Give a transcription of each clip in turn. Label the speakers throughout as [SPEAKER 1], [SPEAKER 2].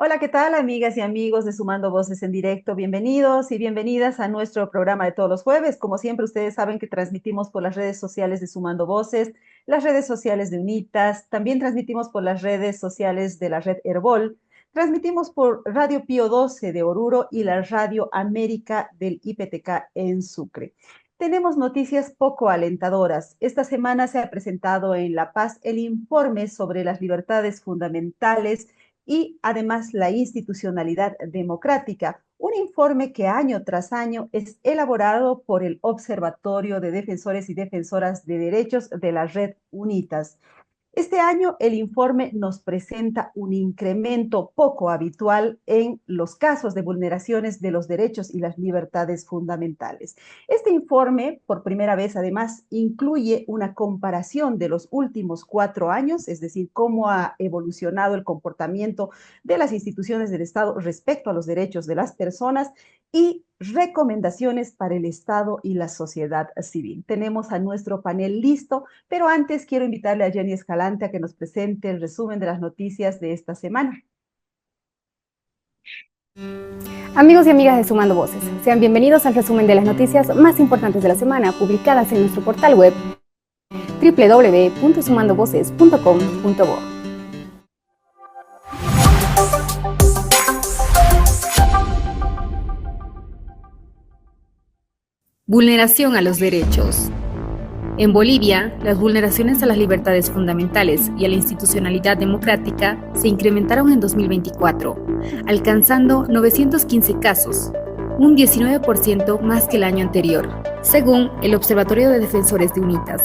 [SPEAKER 1] Hola, ¿qué tal, amigas y amigos de Sumando Voces en Directo? Bienvenidos y bienvenidas a nuestro programa de todos los jueves. Como siempre, ustedes saben que transmitimos por las redes sociales de Sumando Voces, las redes sociales de UNITAS, también transmitimos por las redes sociales de la red Herbol, transmitimos por Radio Pío 12 de Oruro y la Radio América del IPTK en Sucre. Tenemos noticias poco alentadoras. Esta semana se ha presentado en La Paz el informe sobre las libertades fundamentales y además la institucionalidad democrática, un informe que año tras año es elaborado por el Observatorio de Defensores y Defensoras de Derechos de la Red UNITAS. Este año el informe nos presenta un incremento poco habitual en los casos de vulneraciones de los derechos y las libertades fundamentales. Este informe, por primera vez, además, incluye una comparación de los últimos 4 años, es decir, cómo ha evolucionado el comportamiento de las instituciones del Estado respecto a los derechos de las personas y recomendaciones para el Estado y la sociedad civil. Tenemos a nuestro panel listo, pero antes quiero invitarle a Jenny Escalante a que nos presente el resumen de las noticias de esta semana.
[SPEAKER 2] Amigos y amigas de Sumando Voces, sean bienvenidos al resumen de las noticias más importantes de la semana publicadas en nuestro portal web www.sumandovoces.com.bo. Vulneración a los derechos. En Bolivia, las vulneraciones a las libertades fundamentales y a la institucionalidad democrática se incrementaron en 2024, alcanzando 915 casos, un 19% más que el año anterior, según el Observatorio de Defensores de UNITAS.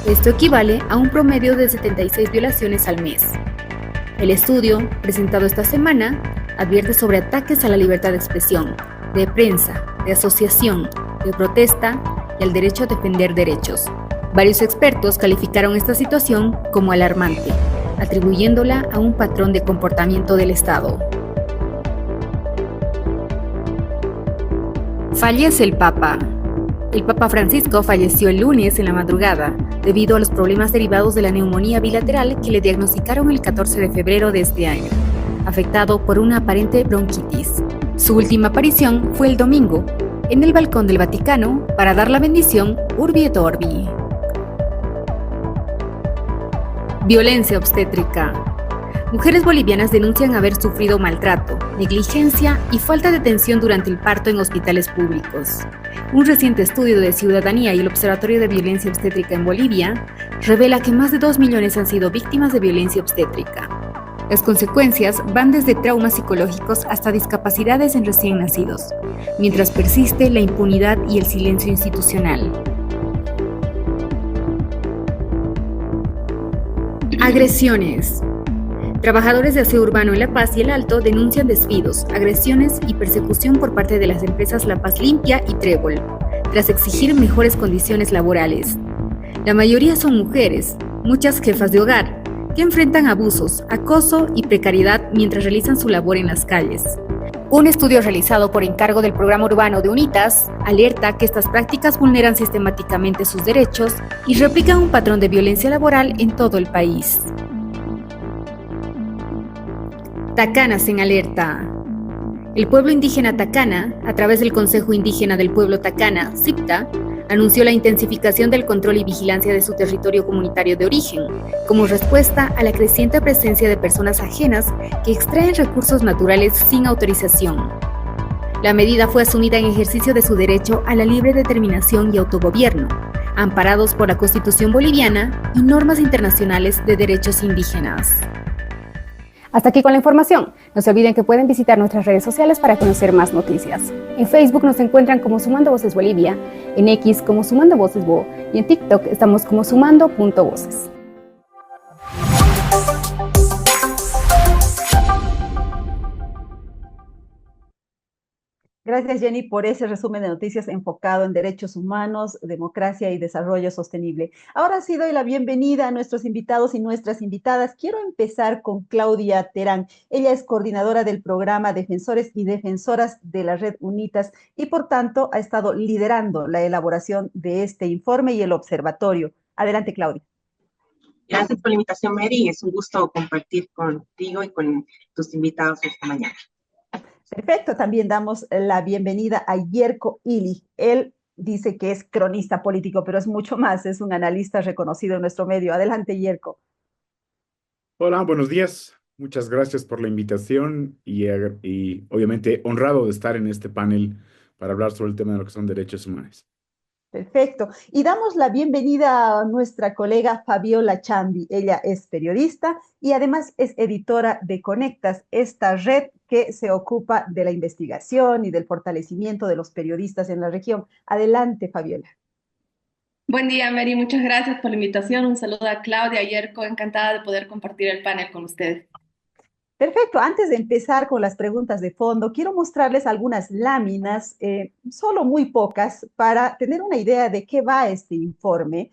[SPEAKER 2] Esto equivale a un promedio de 76 violaciones al mes. El estudio, presentado esta semana, advierte sobre ataques a la libertad de expresión, de prensa, de asociación, de protesta y al derecho a defender derechos. Varios expertos calificaron esta situación como alarmante, atribuyéndola a un patrón de comportamiento del Estado. Fallece el Papa. El Papa Francisco falleció el lunes en la madrugada debido a los problemas derivados de la neumonía bilateral que le diagnosticaron el 14 de febrero de este año, afectado por una aparente bronquitis. Su última aparición fue el domingo, en el balcón del Vaticano, para dar la bendición Urbi et Orbi. Violencia obstétrica. Mujeres bolivianas denuncian haber sufrido maltrato, negligencia y falta de atención durante el parto en hospitales públicos. Un reciente estudio de Ciudadanía y el Observatorio de Violencia Obstétrica en Bolivia revela que más de 2 millones han sido víctimas de violencia obstétrica. Las consecuencias van desde traumas psicológicos hasta discapacidades en recién nacidos, mientras persiste la impunidad y el silencio institucional. Agresiones. Trabajadores de aseo urbano en La Paz y El Alto denuncian despidos, agresiones y persecución por parte de las empresas La Paz Limpia y Trébol, tras exigir mejores condiciones laborales. La mayoría son mujeres, muchas jefas de hogar, que enfrentan abusos, acoso y precariedad mientras realizan su labor en las calles. Un estudio realizado por encargo del Programa Urbano de UNITAS alerta que estas prácticas vulneran sistemáticamente sus derechos y replican un patrón de violencia laboral en todo el país. Tacanas en alerta. El pueblo indígena Tacana, a través del Consejo Indígena del Pueblo Tacana, CIPTA, anunció la intensificación del control y vigilancia de su territorio comunitario de origen, como respuesta a la creciente presencia de personas ajenas que extraen recursos naturales sin autorización. La medida fue asumida en ejercicio de su derecho a la libre determinación y autogobierno, amparados por la Constitución boliviana y normas internacionales de derechos indígenas. Hasta aquí con la información. No se olviden que pueden visitar nuestras redes sociales para conocer más noticias. En Facebook nos encuentran como Sumando Voces Bolivia, en X como Sumando Voces Bo y en TikTok estamos como sumando.voces.
[SPEAKER 1] Gracias, Jenny, por ese resumen de noticias enfocado en derechos humanos, democracia y desarrollo sostenible. Ahora sí doy la bienvenida a nuestros invitados y nuestras invitadas. Quiero empezar con Claudia Terán. Ella es coordinadora del programa Defensores y Defensoras de la Red UNITAS y, por tanto, ha estado liderando la elaboración de este informe y el observatorio. Adelante, Claudia.
[SPEAKER 3] Gracias por la invitación, Mary. Es un gusto compartir contigo y con tus invitados esta mañana.
[SPEAKER 1] Perfecto, también damos la bienvenida a Yerko Illich. Él dice que es cronista político, pero es mucho más, es un analista reconocido en nuestro medio. Adelante, Yerko.
[SPEAKER 4] Hola, buenos días. Muchas gracias por la invitación y obviamente honrado de estar en este panel para hablar sobre el tema de lo que son derechos humanos.
[SPEAKER 1] Perfecto. Y damos la bienvenida a nuestra colega Fabiola Chambi. Ella es periodista y además es editora de Conectas, esta red que se ocupa de la investigación y del fortalecimiento de los periodistas en la región. Adelante, Fabiola.
[SPEAKER 5] Buen día, Mary. Muchas gracias por la invitación. Un saludo a Claudia Yerko. Encantada de poder compartir el panel con ustedes.
[SPEAKER 1] Perfecto. Antes de empezar con las preguntas de fondo, quiero mostrarles algunas láminas, solo muy pocas, para tener una idea de qué va este informe.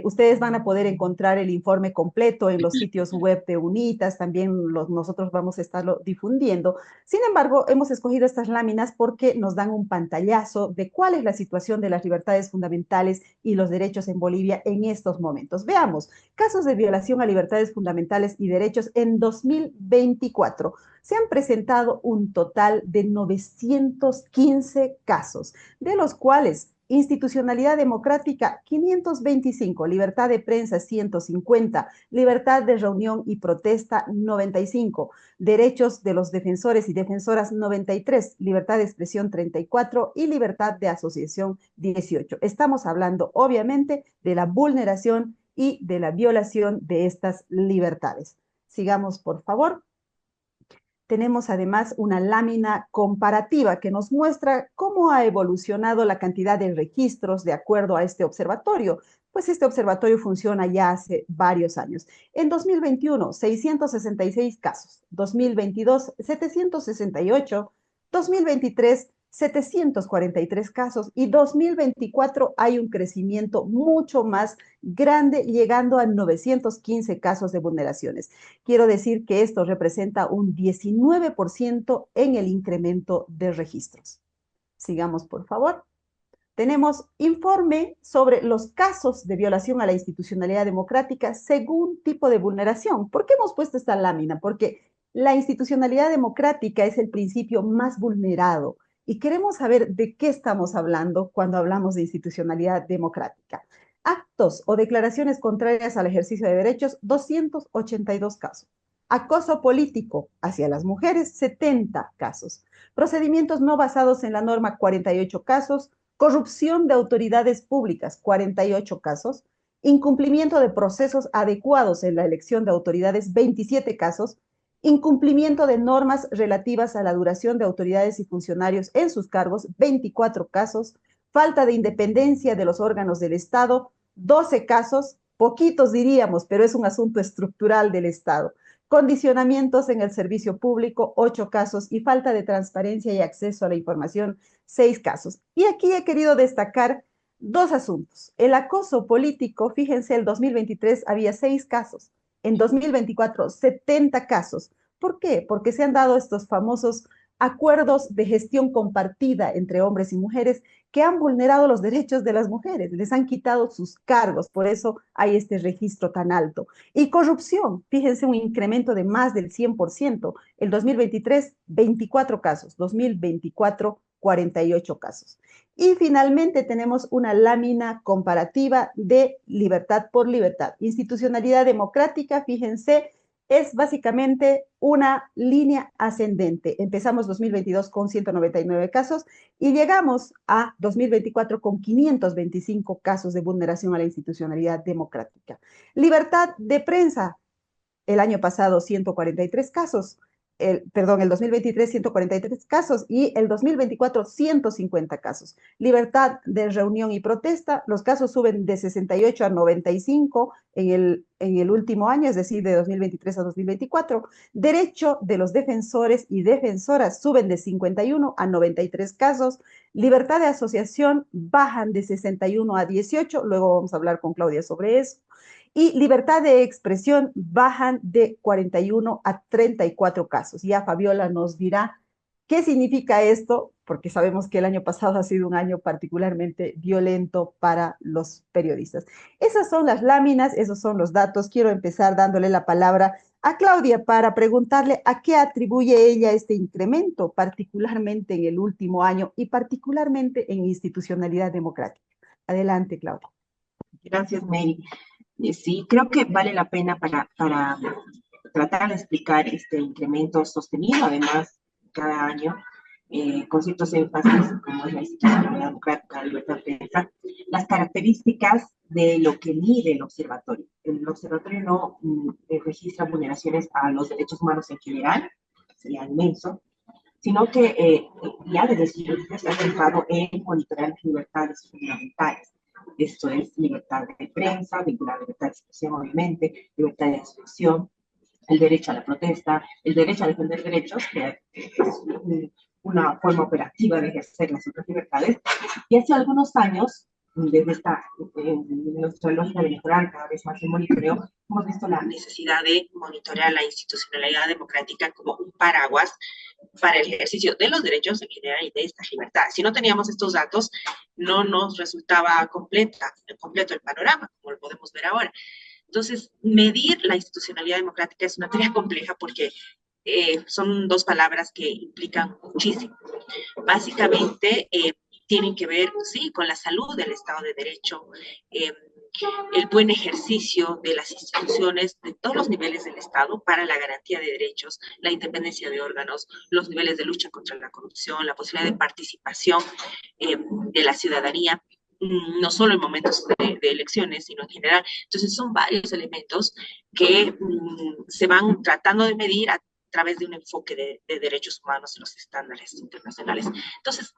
[SPEAKER 1] Ustedes van a poder encontrar el informe completo en los sitios web de UNITAS, también nosotros vamos a estarlo difundiendo. Sin embargo, hemos escogido estas láminas porque nos dan un pantallazo de cuál es la situación de las libertades fundamentales y los derechos en Bolivia en estos momentos. Veamos, casos de violación a libertades fundamentales y derechos en 2024. Se han presentado un total de 915 casos, de los cuales institucionalidad democrática 525, libertad de prensa 150, libertad de reunión y protesta 95, derechos de los defensores y defensoras 93, libertad de expresión 34 y libertad de asociación 18. Estamos hablando obviamente de la vulneración y de la violación de estas libertades. Sigamos, por favor. Tenemos además una lámina comparativa que nos muestra cómo ha evolucionado la cantidad de registros de acuerdo a este observatorio, pues este observatorio funciona ya hace varios años. En 2021, 666 casos, 2022, 768, 2023, 743 casos y 2024 hay un crecimiento mucho más grande, llegando a 915 casos de vulneraciones. Quiero decir que esto representa un 19% en el incremento de registros. Sigamos, por favor. Tenemos informe sobre los casos de violación a la institucionalidad democrática según tipo de vulneración. ¿Por qué hemos puesto esta lámina? Porque la institucionalidad democrática es el principio más vulnerado y queremos saber de qué estamos hablando cuando hablamos de institucionalidad democrática. Actos o declaraciones contrarias al ejercicio de derechos, 282 casos. Acoso político hacia las mujeres, 70 casos. Procedimientos no basados en la norma, 48 casos. Corrupción de autoridades públicas, 48 casos. Incumplimiento de procesos adecuados en la elección de autoridades, 27 casos. Incumplimiento de normas relativas a la duración de autoridades y funcionarios en sus cargos, 24 casos. Falta de independencia de los órganos del Estado, 12 casos, poquitos diríamos, pero es un asunto estructural del Estado. Condicionamientos en el servicio público, 8 casos, y falta de transparencia y acceso a la información, 6 casos. Y aquí he querido destacar dos asuntos. El acoso político, fíjense, el 2023 había 6 casos, en 2024 70 casos. ¿Por qué? Porque se han dado estos famosos acuerdos de gestión compartida entre hombres y mujeres que han vulnerado los derechos de las mujeres, les han quitado sus cargos, por eso hay este registro tan alto. Y corrupción, fíjense, un incremento de más del 100%. El 2023, 24 casos, 2024, 48 casos. Y finalmente tenemos una lámina comparativa de libertad por libertad. Institucionalidad democrática, fíjense, es básicamente una línea ascendente. Empezamos 2022 con 199 casos y llegamos a 2024 con 525 casos de vulneración a la institucionalidad democrática. Libertad de prensa, el año pasado 143 casos, el 2023 143 casos y el 2024 150 casos. Libertad de reunión y protesta, los casos suben de 68 a 95 en el último año, es decir, de 2023 a 2024. Derecho de los defensores y defensoras suben de 51 a 93 casos. Libertad de asociación bajan de 61 a 18, luego vamos a hablar con Claudia sobre eso. Y libertad de expresión bajan de 41 a 34 casos. Ya Fabiola nos dirá qué significa esto, porque sabemos que el año pasado ha sido un año particularmente violento para los periodistas. Esas son las láminas, esos son los datos. Quiero empezar dándole la palabra a Claudia para preguntarle a qué atribuye ella este incremento, particularmente en el último año y particularmente en institucionalidad democrática. Adelante, Claudia.
[SPEAKER 3] Gracias, Mary. Sí, creo que vale la pena para tratar de explicar este incremento sostenido, además, cada año, con ciertos énfasis, como es la institucionalidad democrática, la libertad de prensa, las características de lo que mide el observatorio. El observatorio no registra vulneraciones a los derechos humanos en general, sería inmenso, sino que ya desde el siglo XIX se ha centrado en monitorear las libertades fundamentales. Esto es libertad de prensa, vinculada a libertad de expresión, obviamente, libertad de expresión, el derecho a la protesta, el derecho a defender derechos, que es una forma operativa de ejercer las otras libertades. Y hace algunos años, desde nuestra lógica de mejorar cada vez más el monitoreo, hemos visto la necesidad de monitorear la institucionalidad democrática como un paraguas para el ejercicio de los derechos en general y de estas libertades. Si no teníamos estos datos, no nos resultaba completo el panorama, como lo podemos ver ahora. Entonces, medir la institucionalidad democrática es una tarea compleja porque son dos palabras que implican muchísimo. Básicamente, tienen que ver, sí, con la salud del Estado de Derecho, el buen ejercicio de las instituciones de todos los niveles del Estado para la garantía de derechos, la independencia de órganos, los niveles de lucha contra la corrupción, la posibilidad de participación de la ciudadanía, no solo en momentos de elecciones, sino en general. Entonces son varios elementos que se van tratando de medir a través de un enfoque de derechos humanos en los estándares internacionales. Entonces,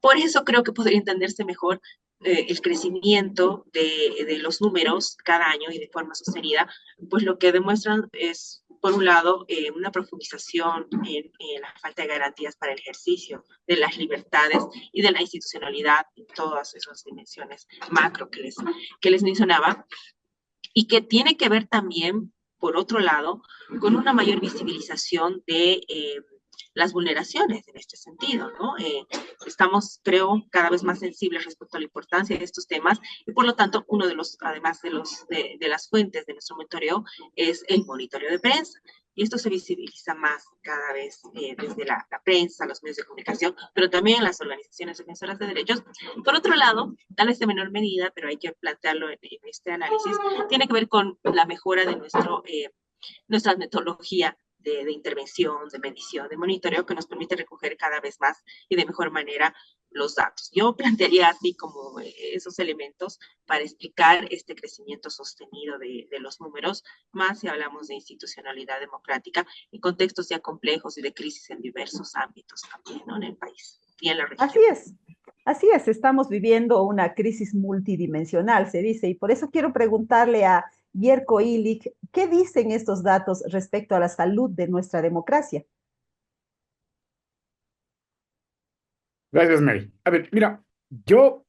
[SPEAKER 3] por eso creo que podría entenderse mejor el crecimiento de los números cada año y de forma sostenida, pues lo que demuestran es, por un lado, una profundización en la falta de garantías para el ejercicio de las libertades y de la institucionalidad en todas esas dimensiones macro que les mencionaba, y que tiene que ver también, por otro lado, con una mayor visibilización de las vulneraciones en este sentido, ¿no? Estamos, creo, cada vez más sensibles respecto a la importancia de estos temas y por lo tanto, uno de los, además de las fuentes de nuestro monitoreo es el monitoreo de prensa. Y esto se visibiliza más cada vez desde la prensa, los medios de comunicación, pero también las organizaciones defensoras de derechos. Por otro lado, tal vez de menor medida, pero hay que plantearlo en este análisis, tiene que ver con la mejora de nuestra metodología de intervención, de medición, de monitoreo que nos permite recoger cada vez más y de mejor manera los datos. Yo plantearía así como esos elementos para explicar este crecimiento sostenido de los números, más si hablamos de institucionalidad democrática en contextos ya complejos y de crisis en diversos ámbitos también, ¿no? En el país y en la región.
[SPEAKER 1] Así es, estamos viviendo una crisis multidimensional, se dice, y por eso quiero preguntarle a Yerko Illich, ¿qué dicen estos datos respecto a la salud de nuestra democracia?
[SPEAKER 4] Gracias, Mary. A ver, mira, yo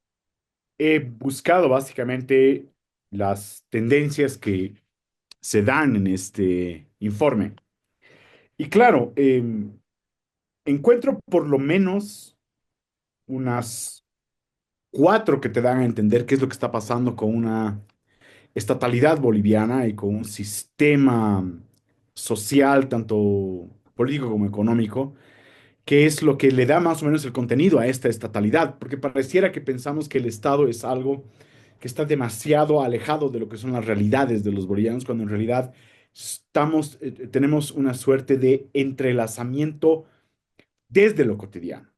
[SPEAKER 4] he buscado básicamente las tendencias que se dan en este informe. Y claro, encuentro por lo menos unas cuatro que te dan a entender qué es lo que está pasando con una estatalidad boliviana y con un sistema social, tanto político como económico, que es lo que le da más o menos el contenido a esta estatalidad, porque pareciera que pensamos que el Estado es algo que está demasiado alejado de lo que son las realidades de los bolivianos, cuando en realidad tenemos una suerte de entrelazamiento desde lo cotidiano.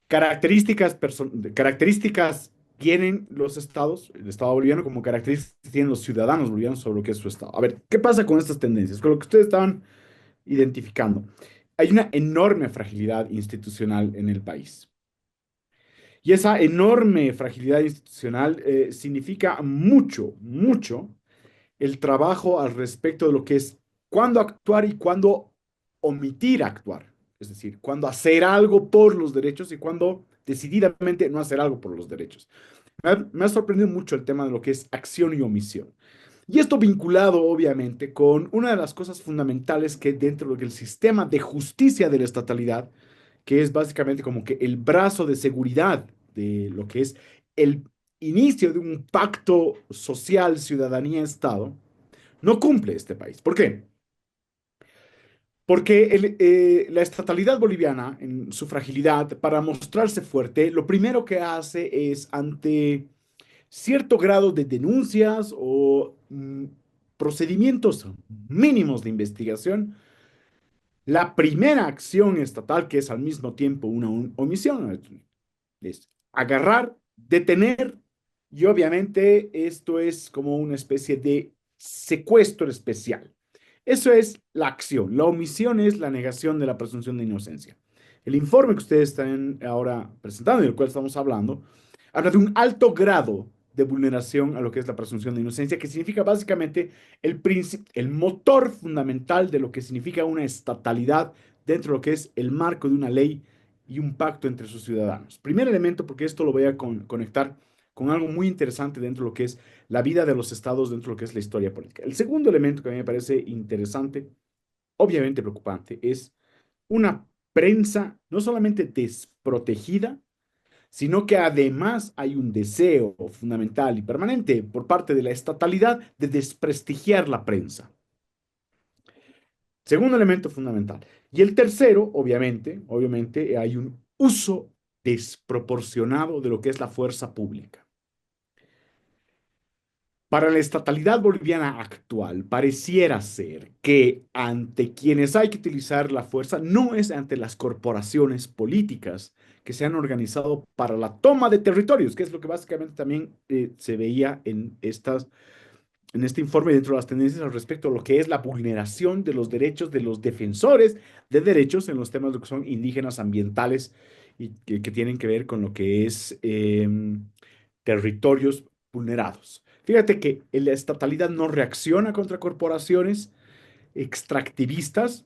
[SPEAKER 4] Características tienen los estados, el Estado boliviano, como características tienen los ciudadanos bolivianos sobre lo que es su Estado. A ver, ¿qué pasa con estas tendencias? Con lo que ustedes estaban identificando. Hay una enorme fragilidad institucional en el país. Y esa enorme fragilidad institucional significa mucho, mucho el trabajo al respecto de lo que es cuándo actuar y cuándo omitir actuar. Es decir, cuándo hacer algo por los derechos y cuándo decididamente no hacer algo por los derechos. Me ha sorprendido mucho el tema de lo que es acción y omisión. Y esto vinculado, obviamente, con una de las cosas fundamentales que dentro del sistema de justicia de la estatalidad que es básicamente como que el brazo de seguridad de lo que es el inicio de un pacto social, ciudadanía-Estado, no cumple este país. ¿Por qué? Porque la estatalidad boliviana, en su fragilidad, para mostrarse fuerte, lo primero que hace es ante cierto grado de denuncias o procedimientos mínimos de investigación, la primera acción estatal, que es al mismo tiempo una omisión, es agarrar, detener, y obviamente esto es como una especie de secuestro especial. Eso es la acción. La omisión es la negación de la presunción de inocencia. El informe que ustedes están ahora presentando y del cual estamos hablando habla de un alto grado de vulneración a lo que es la presunción de inocencia, que significa básicamente el motor fundamental de lo que significa una estatalidad dentro de lo que es el marco de una ley y un pacto entre sus ciudadanos. Primer elemento, porque esto lo voy a conectar con algo muy interesante dentro de lo que es la vida de los estados, dentro de lo que es la historia política. El segundo elemento que a mí me parece interesante, obviamente preocupante, es una prensa no solamente desprotegida, sino que además hay un deseo fundamental y permanente por parte de la estatalidad de desprestigiar la prensa. Segundo elemento fundamental. Y el tercero, obviamente, hay un uso desproporcionado de lo que es la fuerza pública. Para la estatalidad boliviana actual, pareciera ser que ante quienes hay que utilizar la fuerza no es ante las corporaciones políticas que se han organizado para la toma de territorios, que es lo que básicamente también se veía en este informe dentro de las tendencias al respecto a lo que es la vulneración de los derechos de los defensores de derechos en los temas de lo que son indígenas, ambientales y que tienen que ver con lo que es territorios vulnerados. Fíjate que la estatalidad no reacciona contra corporaciones extractivistas,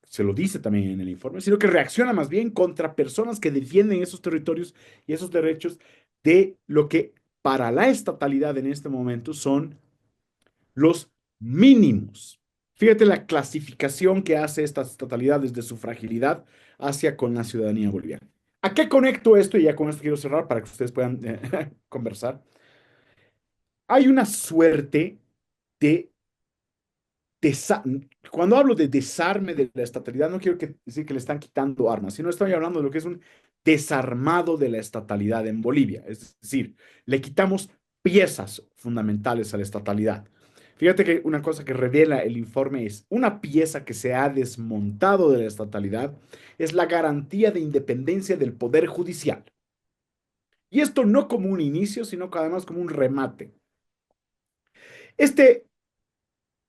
[SPEAKER 4] se lo dice también en el informe, sino que reacciona más bien contra personas que defienden esos territorios y esos derechos de lo que para la estatalidad en este momento son los mínimos. Fíjate la clasificación que hace esta estatalidad desde su fragilidad hacia con la ciudadanía boliviana. ¿A qué conecto esto? Y ya con esto quiero cerrar para que ustedes puedan conversar. Hay una suerte de cuando hablo de desarme de la estatalidad, no quiero decir que le están quitando armas, sino estoy hablando de lo que es un desarmado de la estatalidad en Bolivia. Es decir, le quitamos piezas fundamentales a la estatalidad. Fíjate que una cosa que revela el informe es una pieza que se ha desmontado de la estatalidad es la garantía de independencia del poder judicial. Y esto no como un inicio, sino que además como un remate. Este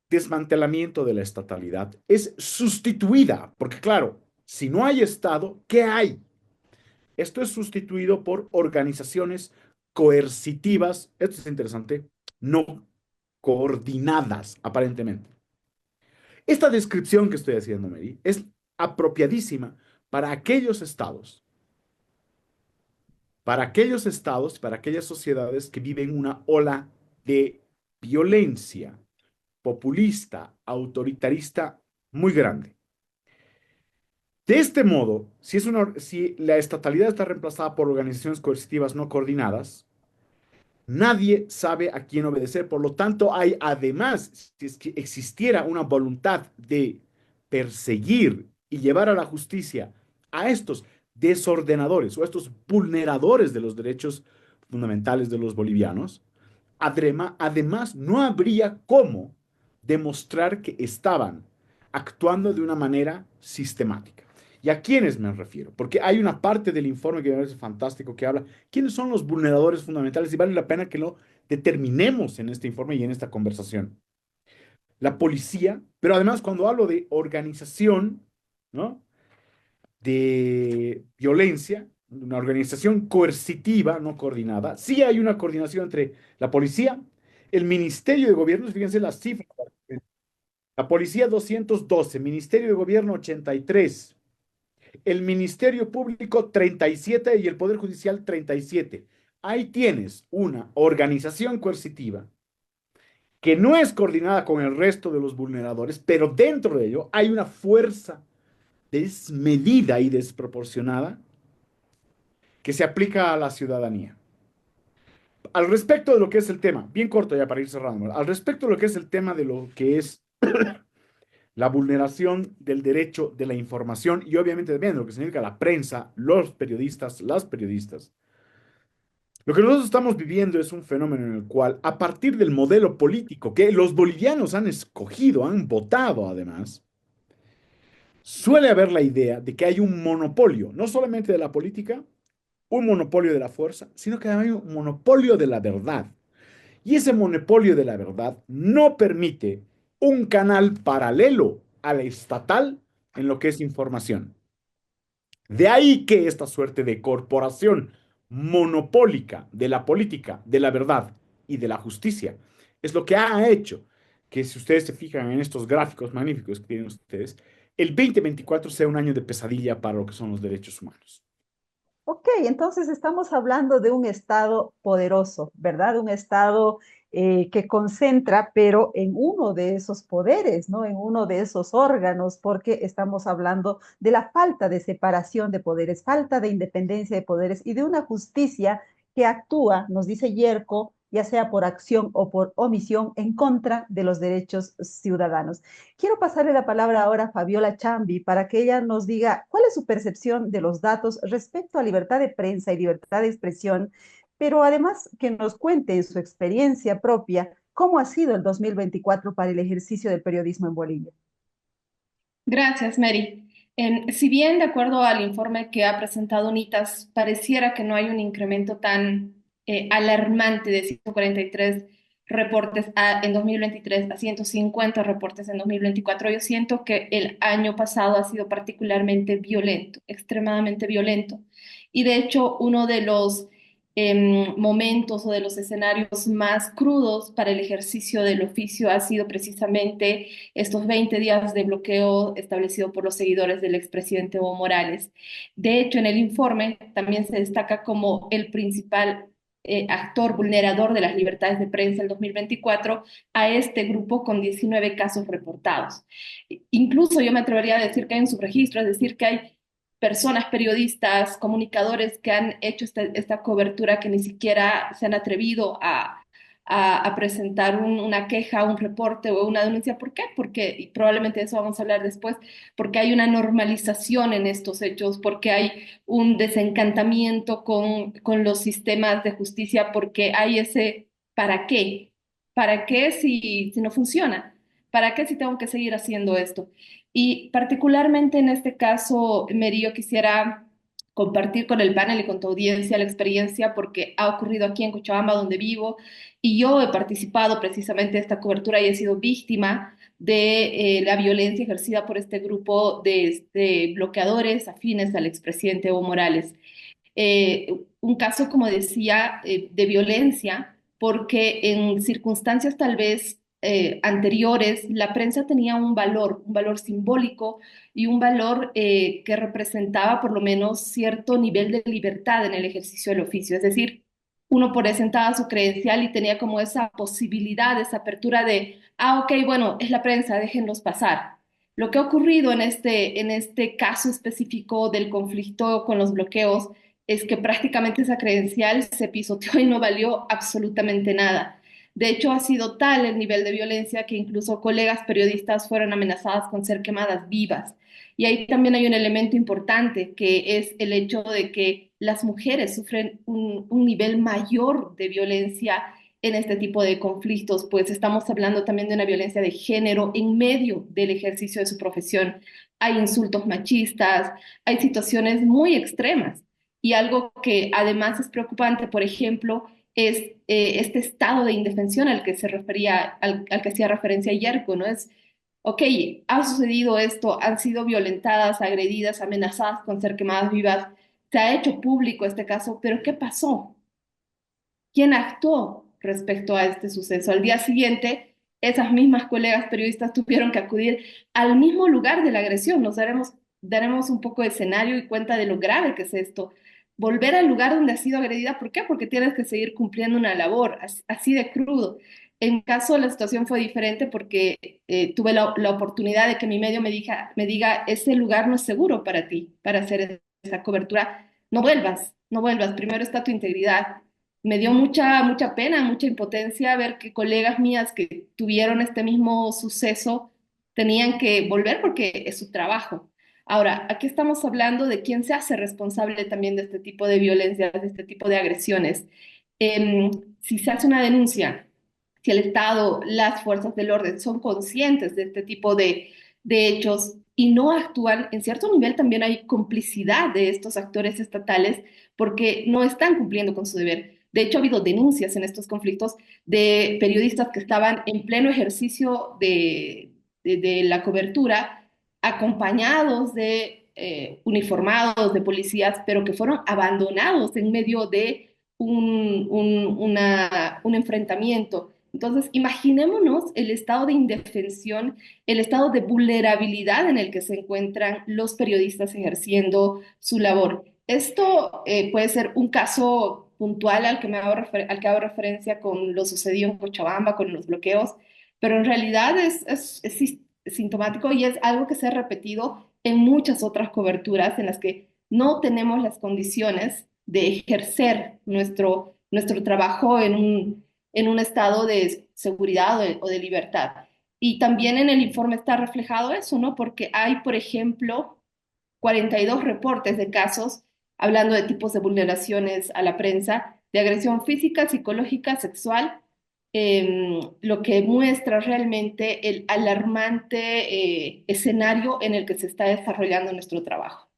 [SPEAKER 4] desmantelamiento de la estatalidad es sustituida, porque claro, si no hay Estado, ¿qué hay? Esto es sustituido por organizaciones coercitivas, esto es interesante, no coordinadas, aparentemente. Esta descripción que estoy haciendo, Mary, es apropiadísima para aquellos estados, para aquellas sociedades que viven una ola de violencia populista, autoritarista muy grande. De este modo, si la estatalidad está reemplazada por organizaciones coercitivas no coordinadas, nadie sabe a quién obedecer. Por lo tanto, hay además, si es que existiera una voluntad de perseguir y llevar a la justicia a estos desordenadores o a estos vulneradores de los derechos fundamentales de los bolivianos, además no habría cómo demostrar que estaban actuando de una manera sistemática. ¿Y a quiénes me refiero? Porque hay una parte del informe que me parece fantástico que habla quiénes son los vulneradores fundamentales y vale la pena que lo determinemos en este informe y en esta conversación. La policía, pero además cuando hablo de organización, ¿no? De violencia, una organización coercitiva, no coordinada, sí hay una coordinación entre la policía, el Ministerio de Gobierno, fíjense las cifras, la policía 212, Ministerio de Gobierno 83, el Ministerio Público 37 y el Poder Judicial 37. Ahí tienes una organización coercitiva que no es coordinada con el resto de los vulneradores, pero dentro de ello hay una fuerza desmedida y desproporcionada que se aplica a la ciudadanía. Al respecto de lo que es el tema, bien corto ya para ir cerrando, al respecto de lo que es el tema de lo que es la vulneración del derecho de la información y obviamente también de lo que significa la prensa, los periodistas, las periodistas. Lo que nosotros estamos viviendo es un fenómeno en el cual, a partir del modelo político que los bolivianos han escogido, han votado además, suele haber la idea de que hay un monopolio, no solamente de la política, un monopolio de la fuerza, sino que hay un monopolio de la verdad. Y ese monopolio de la verdad no permite un canal paralelo al estatal en lo que es información. De ahí que esta suerte de corporación monopólica de la política, de la verdad y de la justicia es lo que ha hecho que, si ustedes se fijan en estos gráficos magníficos que tienen ustedes, el 2024 sea un año de pesadilla para lo que son los derechos humanos.
[SPEAKER 1] Ok, entonces estamos hablando de un Estado poderoso, ¿verdad? Un Estado que concentra, pero en uno de esos poderes, ¿no? En uno de esos órganos, porque estamos hablando de la falta de separación de poderes, falta de independencia de poderes y de una justicia que actúa, nos dice Yerko, ya sea por acción o por omisión, en contra de los derechos ciudadanos. Quiero pasarle la palabra ahora a Fabiola Chambi para que ella nos diga cuál es su percepción de los datos respecto a libertad de prensa y libertad de expresión, pero además que nos cuente en su experiencia propia cómo ha sido el 2024 para el ejercicio del periodismo en Bolivia.
[SPEAKER 5] Gracias, Mary. Si bien, de acuerdo al informe que ha presentado UNITAS, pareciera que no hay un incremento tan alarmante de 143 reportes en 2023 a 150 reportes en 2024, yo siento que el año pasado ha sido particularmente violento, extremadamente violento. Y de hecho, uno de los momentos o de los escenarios más crudos para el ejercicio del oficio ha sido precisamente estos 20 días de bloqueo establecido por los seguidores del expresidente Evo Morales. De hecho, en el informe también se destaca como el principal actor vulnerador de las libertades de prensa en 2024 a este grupo con 19 casos reportados. Incluso yo me atrevería a decir que hay un subregistro, es decir, que hay personas, periodistas, comunicadores que han hecho esta cobertura que ni siquiera se han atrevido a presentar una queja, un reporte o una denuncia. ¿Por qué? Porque, y probablemente de eso vamos a hablar después, porque hay una normalización en estos hechos, porque hay un desencantamiento con los sistemas de justicia, porque hay ese ¿para qué? ¿Para qué si no funciona? ¿Para qué si tengo que seguir haciendo esto? Y particularmente en este caso, Mary, yo quisiera compartir con el panel y con tu audiencia la experiencia porque ha ocurrido aquí en Cochabamba, donde vivo, y yo he participado precisamente de esta cobertura y he sido víctima de la violencia ejercida por este grupo de bloqueadores afines al expresidente Evo Morales. Un caso, como decía, de violencia, porque en circunstancias tal vez anteriores, la prensa tenía un valor simbólico y un valor que representaba por lo menos cierto nivel de libertad en el ejercicio del oficio. Es decir, uno presentaba su credencial y tenía como esa posibilidad, esa apertura de, ok, bueno, es la prensa, déjenlos pasar. Lo que ha ocurrido en este caso específico del conflicto con los bloqueos es que prácticamente esa credencial se pisoteó y no valió absolutamente nada. De hecho, ha sido tal el nivel de violencia que incluso colegas periodistas fueron amenazadas con ser quemadas vivas. Y ahí también hay un elemento importante, que es el hecho de que las mujeres sufren un nivel mayor de violencia en este tipo de conflictos, pues estamos hablando también de una violencia de género en medio del ejercicio de su profesión. Hay insultos machistas, hay situaciones muy extremas. Y algo que además es preocupante, por ejemplo, es este estado de indefensión al que se refería, al que hacía referencia Yerko, ¿no? Es, ok, ha sucedido esto, han sido violentadas, agredidas, amenazadas con ser quemadas vivas, se ha hecho público este caso, pero ¿qué pasó? ¿Quién actuó respecto a este suceso? Al día siguiente, esas mismas colegas periodistas tuvieron que acudir al mismo lugar de la agresión. Daremos un poco de escenario y cuenta de lo grave que es esto. Volver al lugar donde has sido agredida, ¿por qué? Porque tienes que seguir cumpliendo una labor, así de crudo. En mi caso, la situación fue diferente porque tuve la oportunidad de que mi medio me diga, ese lugar no es seguro para ti, para hacer esa cobertura. No vuelvas, no vuelvas. Primero está tu integridad. Me dio mucha pena, mucha impotencia ver que colegas mías que tuvieron este mismo suceso tenían que volver porque es su trabajo. Ahora, aquí estamos hablando de quién se hace responsable también de este tipo de violencias, de este tipo de agresiones. Si se hace una denuncia, si el Estado, las fuerzas del orden son conscientes de este tipo de hechos y no actúan, en cierto nivel también hay complicidad de estos actores estatales porque no están cumpliendo con su deber. De hecho, ha habido denuncias en estos conflictos de periodistas que estaban en pleno ejercicio de la cobertura, acompañados de uniformados, de policías, pero que fueron abandonados en medio de un enfrentamiento. Entonces, imaginémonos el estado de indefensión, el estado de vulnerabilidad en el que se encuentran los periodistas ejerciendo su labor. Esto puede ser un caso puntual al que hago referencia con lo sucedido en Cochabamba, con los bloqueos, pero en realidad es sintomático y es algo que se ha repetido en muchas otras coberturas en las que no tenemos las condiciones de ejercer nuestro trabajo en un estado de seguridad o de libertad. Y también en el informe está reflejado eso, ¿no? Porque hay, por ejemplo, 42 reportes de casos hablando de tipos de vulneraciones a la prensa, de agresión física, psicológica, sexual, lo que muestra realmente el alarmante escenario en el que se está desarrollando nuestro trabajo.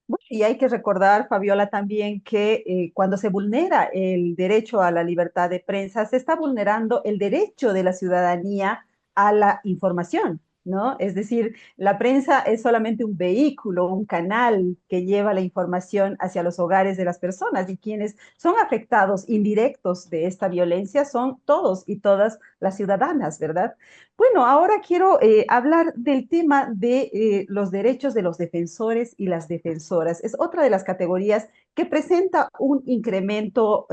[SPEAKER 1] Bueno, y hay que recordar, Fabiola, también que cuando se vulnera el derecho a la libertad de prensa, se está vulnerando el derecho de la ciudadanía a la información, ¿no? Es decir, la prensa es solamente un vehículo, un canal que lleva la información hacia los hogares de las personas y quienes son afectados indirectos de esta violencia son todos y todas las ciudadanas, ¿verdad? Bueno, ahora quiero hablar del tema de los derechos de los defensores y las defensoras. Es otra de las categorías que presenta un incremento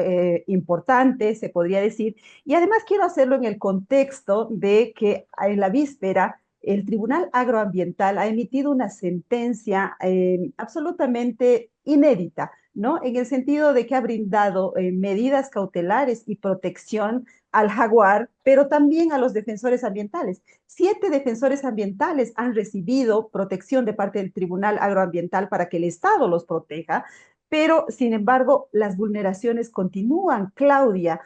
[SPEAKER 1] importante, se podría decir, y además quiero hacerlo en el contexto de que en la víspera el Tribunal Agroambiental ha emitido una sentencia absolutamente inédita, ¿no? En el sentido de que ha brindado medidas cautelares y protección al jaguar, pero también a los defensores ambientales. 7 defensores ambientales han recibido protección de parte del Tribunal Agroambiental para que el Estado los proteja, pero sin embargo las vulneraciones continúan. Claudia,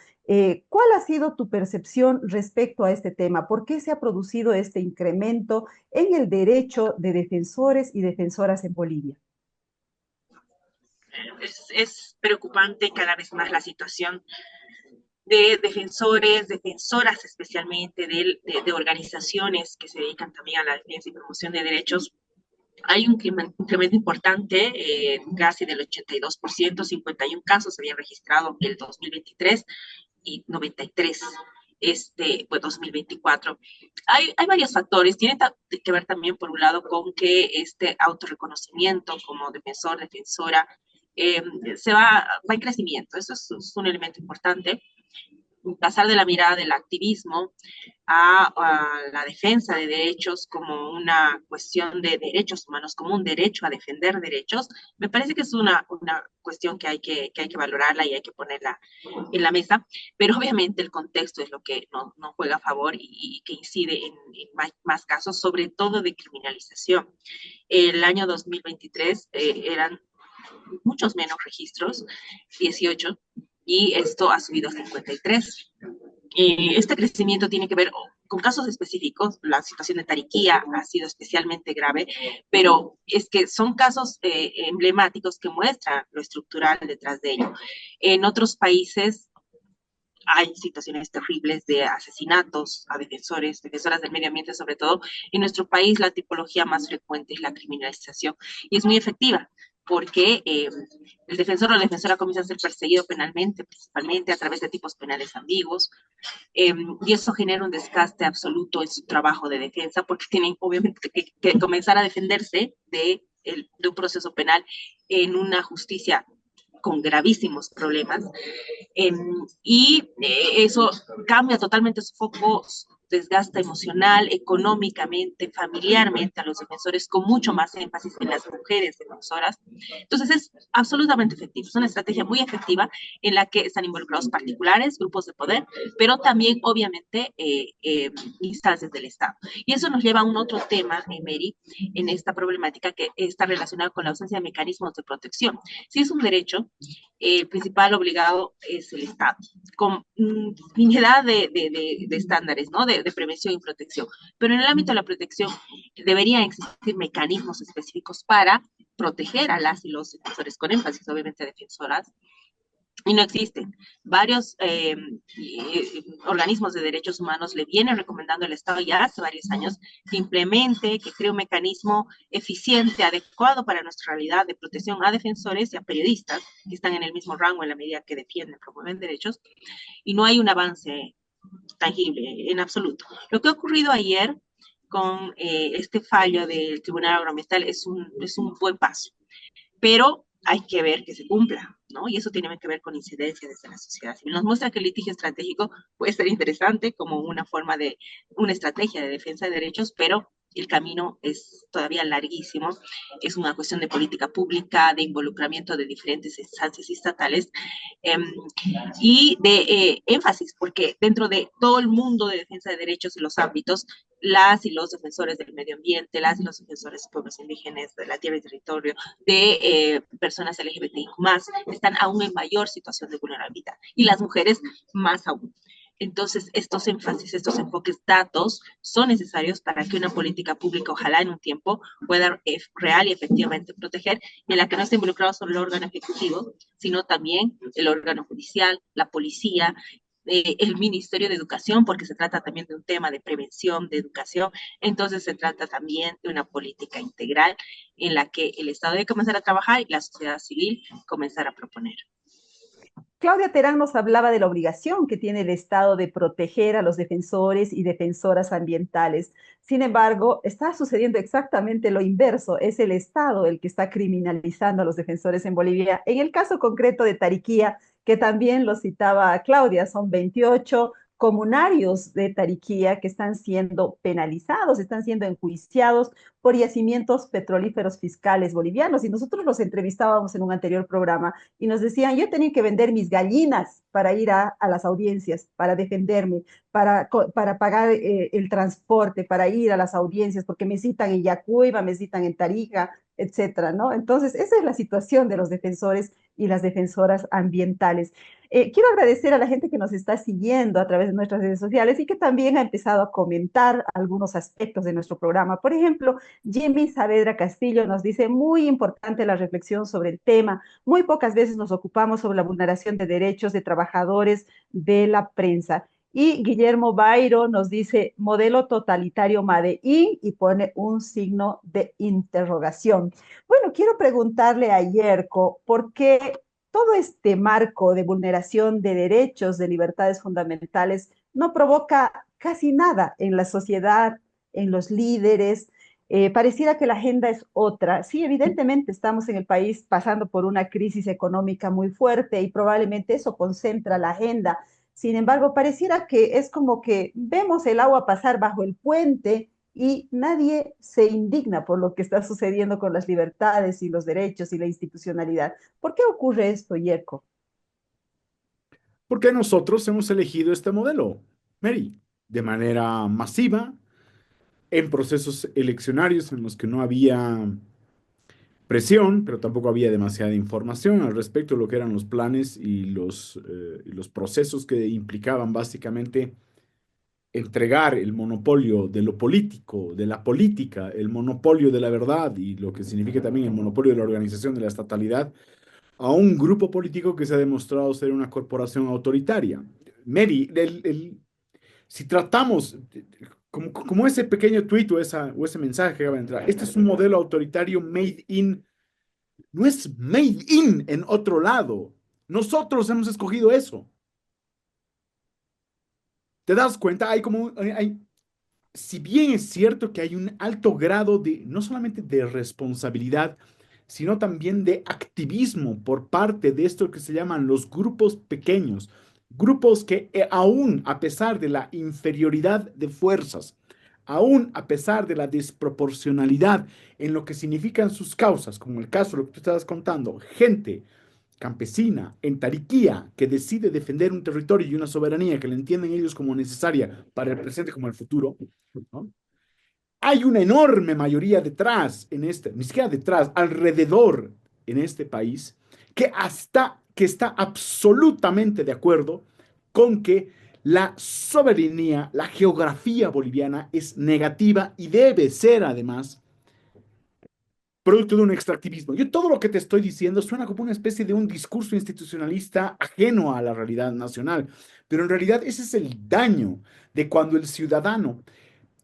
[SPEAKER 1] ¿cuál ha sido tu percepción respecto a este tema? ¿Por qué se ha producido este incremento en el derecho de defensores y defensoras en Bolivia?
[SPEAKER 3] Es preocupante cada vez más la situación de defensores, defensoras especialmente, de organizaciones que se dedican también a la defensa y promoción de derechos. Hay un incremento importante, casi del 82%, 51 casos se habían registrado en el 2023 y 93 pues 2024. Hay varios factores, tiene que ver también por un lado con que este autorreconocimiento como defensor, defensora, va en crecimiento, eso es un elemento importante, pasar de la mirada del activismo a la defensa de derechos como una cuestión de derechos humanos, como un derecho a defender derechos, me parece que es una cuestión que hay que valorarla y hay que ponerla en la mesa, pero obviamente el contexto es lo que no juega a favor y que incide en más casos, sobre todo de criminalización. El año 2023 eran muchos menos registros, 18, y esto ha subido a 53. Este crecimiento tiene que ver con casos específicos. La situación de Tariquía ha sido especialmente grave, pero es que son casos emblemáticos que muestran lo estructural detrás de ello. En otros países hay situaciones terribles de asesinatos a defensores, defensoras del medio ambiente sobre todo. En nuestro país la tipología más frecuente es la criminalización y es muy efectiva porque el defensor o la defensora comienza a ser perseguido penalmente, principalmente a través de tipos penales ambiguos, y eso genera un desgaste absoluto en su trabajo de defensa porque tienen obviamente que comenzar a defenderse de un proceso penal en una justicia con gravísimos problemas, eso cambia totalmente su foco, desgasta emocional, económicamente, familiarmente a los defensores, con mucho más énfasis en las mujeres defensoras. Entonces es absolutamente efectivo, es una estrategia muy efectiva en la que están involucrados particulares, grupos de poder, pero también obviamente instancias del Estado. Y eso nos lleva a un otro tema, Mary, en esta problemática que está relacionada con la ausencia de mecanismos de protección. Si es un derecho, el principal obligado es el Estado, con infinidad de estándares, ¿no? De prevención y protección. Pero en el ámbito de la protección deberían existir mecanismos específicos para proteger a las y los defensores, con énfasis obviamente a defensoras, y no existen. Varios organismos de derechos humanos le vienen recomendando al Estado ya hace varios años que implemente, que cree un mecanismo eficiente, adecuado para nuestra realidad de protección a defensores y a periodistas que están en el mismo rango en la medida que defienden, promueven derechos, y no hay un avance tangible en absoluto. Lo que ha ocurrido ayer con este fallo del Tribunal Agroambiental es un buen paso, pero hay que ver que se cumpla, ¿no? Y eso tiene que ver con incidencia desde la sociedad civil. Nos muestra que el litigio estratégico puede ser interesante como una forma de, una estrategia de defensa de derechos, pero el camino es todavía larguísimo. Es una cuestión de política pública, de involucramiento de diferentes instancias estatales y de énfasis, porque dentro de todo el mundo de defensa de derechos y los ámbitos, las y los defensores del medio ambiente, las y los defensores de pueblos indígenas, de la tierra y territorio, de personas LGBTIQ+, están aún en mayor situación de vulnerabilidad, y las mujeres más aún. Entonces, estos énfasis, estos enfoques datos son necesarios para que una política pública, ojalá en un tiempo, pueda real y efectivamente proteger, y en la que no esté involucrado solo el órgano ejecutivo, sino también el órgano judicial, la policía, el Ministerio de Educación, porque se trata también de un tema de prevención, de educación. Entonces se trata también de una política integral en la que el Estado debe comenzar a trabajar y la sociedad civil comenzar a proponer.
[SPEAKER 1] Claudia Terán nos hablaba de la obligación que tiene el Estado de proteger a los defensores y defensoras ambientales. Sin embargo, está sucediendo exactamente lo inverso. Es el Estado el que está criminalizando a los defensores en Bolivia. En el caso concreto de Tariquía, que también lo citaba Claudia, son 28 comunarios de Tariquía que están siendo penalizados, están siendo enjuiciados por yacimientos petrolíferos fiscales bolivianos. Y nosotros los entrevistábamos en un anterior programa y nos decían, yo tenía que vender mis gallinas para ir a las audiencias, para defenderme, para pagar el transporte, para ir a las audiencias, porque me citan en Yacuiba, me citan en Tarija, etcétera, ¿no? Entonces, esa es la situación de los defensores y las defensoras ambientales. Quiero agradecer a la gente que nos está siguiendo a través de nuestras redes sociales y que también ha empezado a comentar algunos aspectos de nuestro programa. Por ejemplo, Jimmy Saavedra Castillo nos dice, muy importante la reflexión sobre el tema. Muy pocas veces nos ocupamos sobre la vulneración de derechos de trabajadores de la prensa. Y Guillermo Bairo nos dice, modelo totalitario Made in, y pone un signo de interrogación. Bueno, quiero preguntarle a Yerko, ¿por qué todo este marco de vulneración de derechos, de libertades fundamentales, no provoca casi nada en la sociedad, en los líderes? Pareciera que la agenda es otra. Sí, evidentemente estamos en el país pasando por una crisis económica muy fuerte y probablemente eso concentra la agenda. Sin embargo, pareciera que es como que vemos el agua pasar bajo el puente y nadie se indigna por lo que está sucediendo con las libertades y los derechos y la institucionalidad. ¿Por qué ocurre esto, Yerko?
[SPEAKER 4] Porque nosotros hemos elegido este modelo, Mary, de manera masiva, en procesos eleccionarios en los que no había presión, pero tampoco había demasiada información al respecto de lo que eran los planes y los procesos que implicaban básicamente entregar el monopolio de lo político, de la política, el monopolio de la verdad y lo que significa también el monopolio de la organización de la estatalidad a un grupo político que se ha demostrado ser una corporación autoritaria. Mary, si tratamos, como ese pequeño tuit o ese mensaje que acaba de entrar, este es un modelo autoritario made in, no es made in en otro lado. Nosotros hemos escogido eso. ¿Te das cuenta? Si bien es cierto que hay un alto grado de, no solamente de responsabilidad, sino también de activismo por parte de esto que se llaman los grupos pequeños, grupos que aún a pesar de la inferioridad de fuerzas, aún a pesar de la desproporcionalidad en lo que significan sus causas, como el caso de lo que tú estabas contando, gente campesina en Tariquía que decide defender un territorio y una soberanía que le entienden ellos como necesaria para el presente como el futuro, ¿no? Hay una enorme mayoría detrás, en este, ni siquiera detrás, alrededor en este país, que está absolutamente de acuerdo con que la soberanía, la geografía boliviana es negativa y debe ser además producto de un extractivismo. Yo todo lo que te estoy diciendo suena como una especie de un discurso institucionalista ajeno a la realidad nacional, pero en realidad ese es el daño de cuando el ciudadano,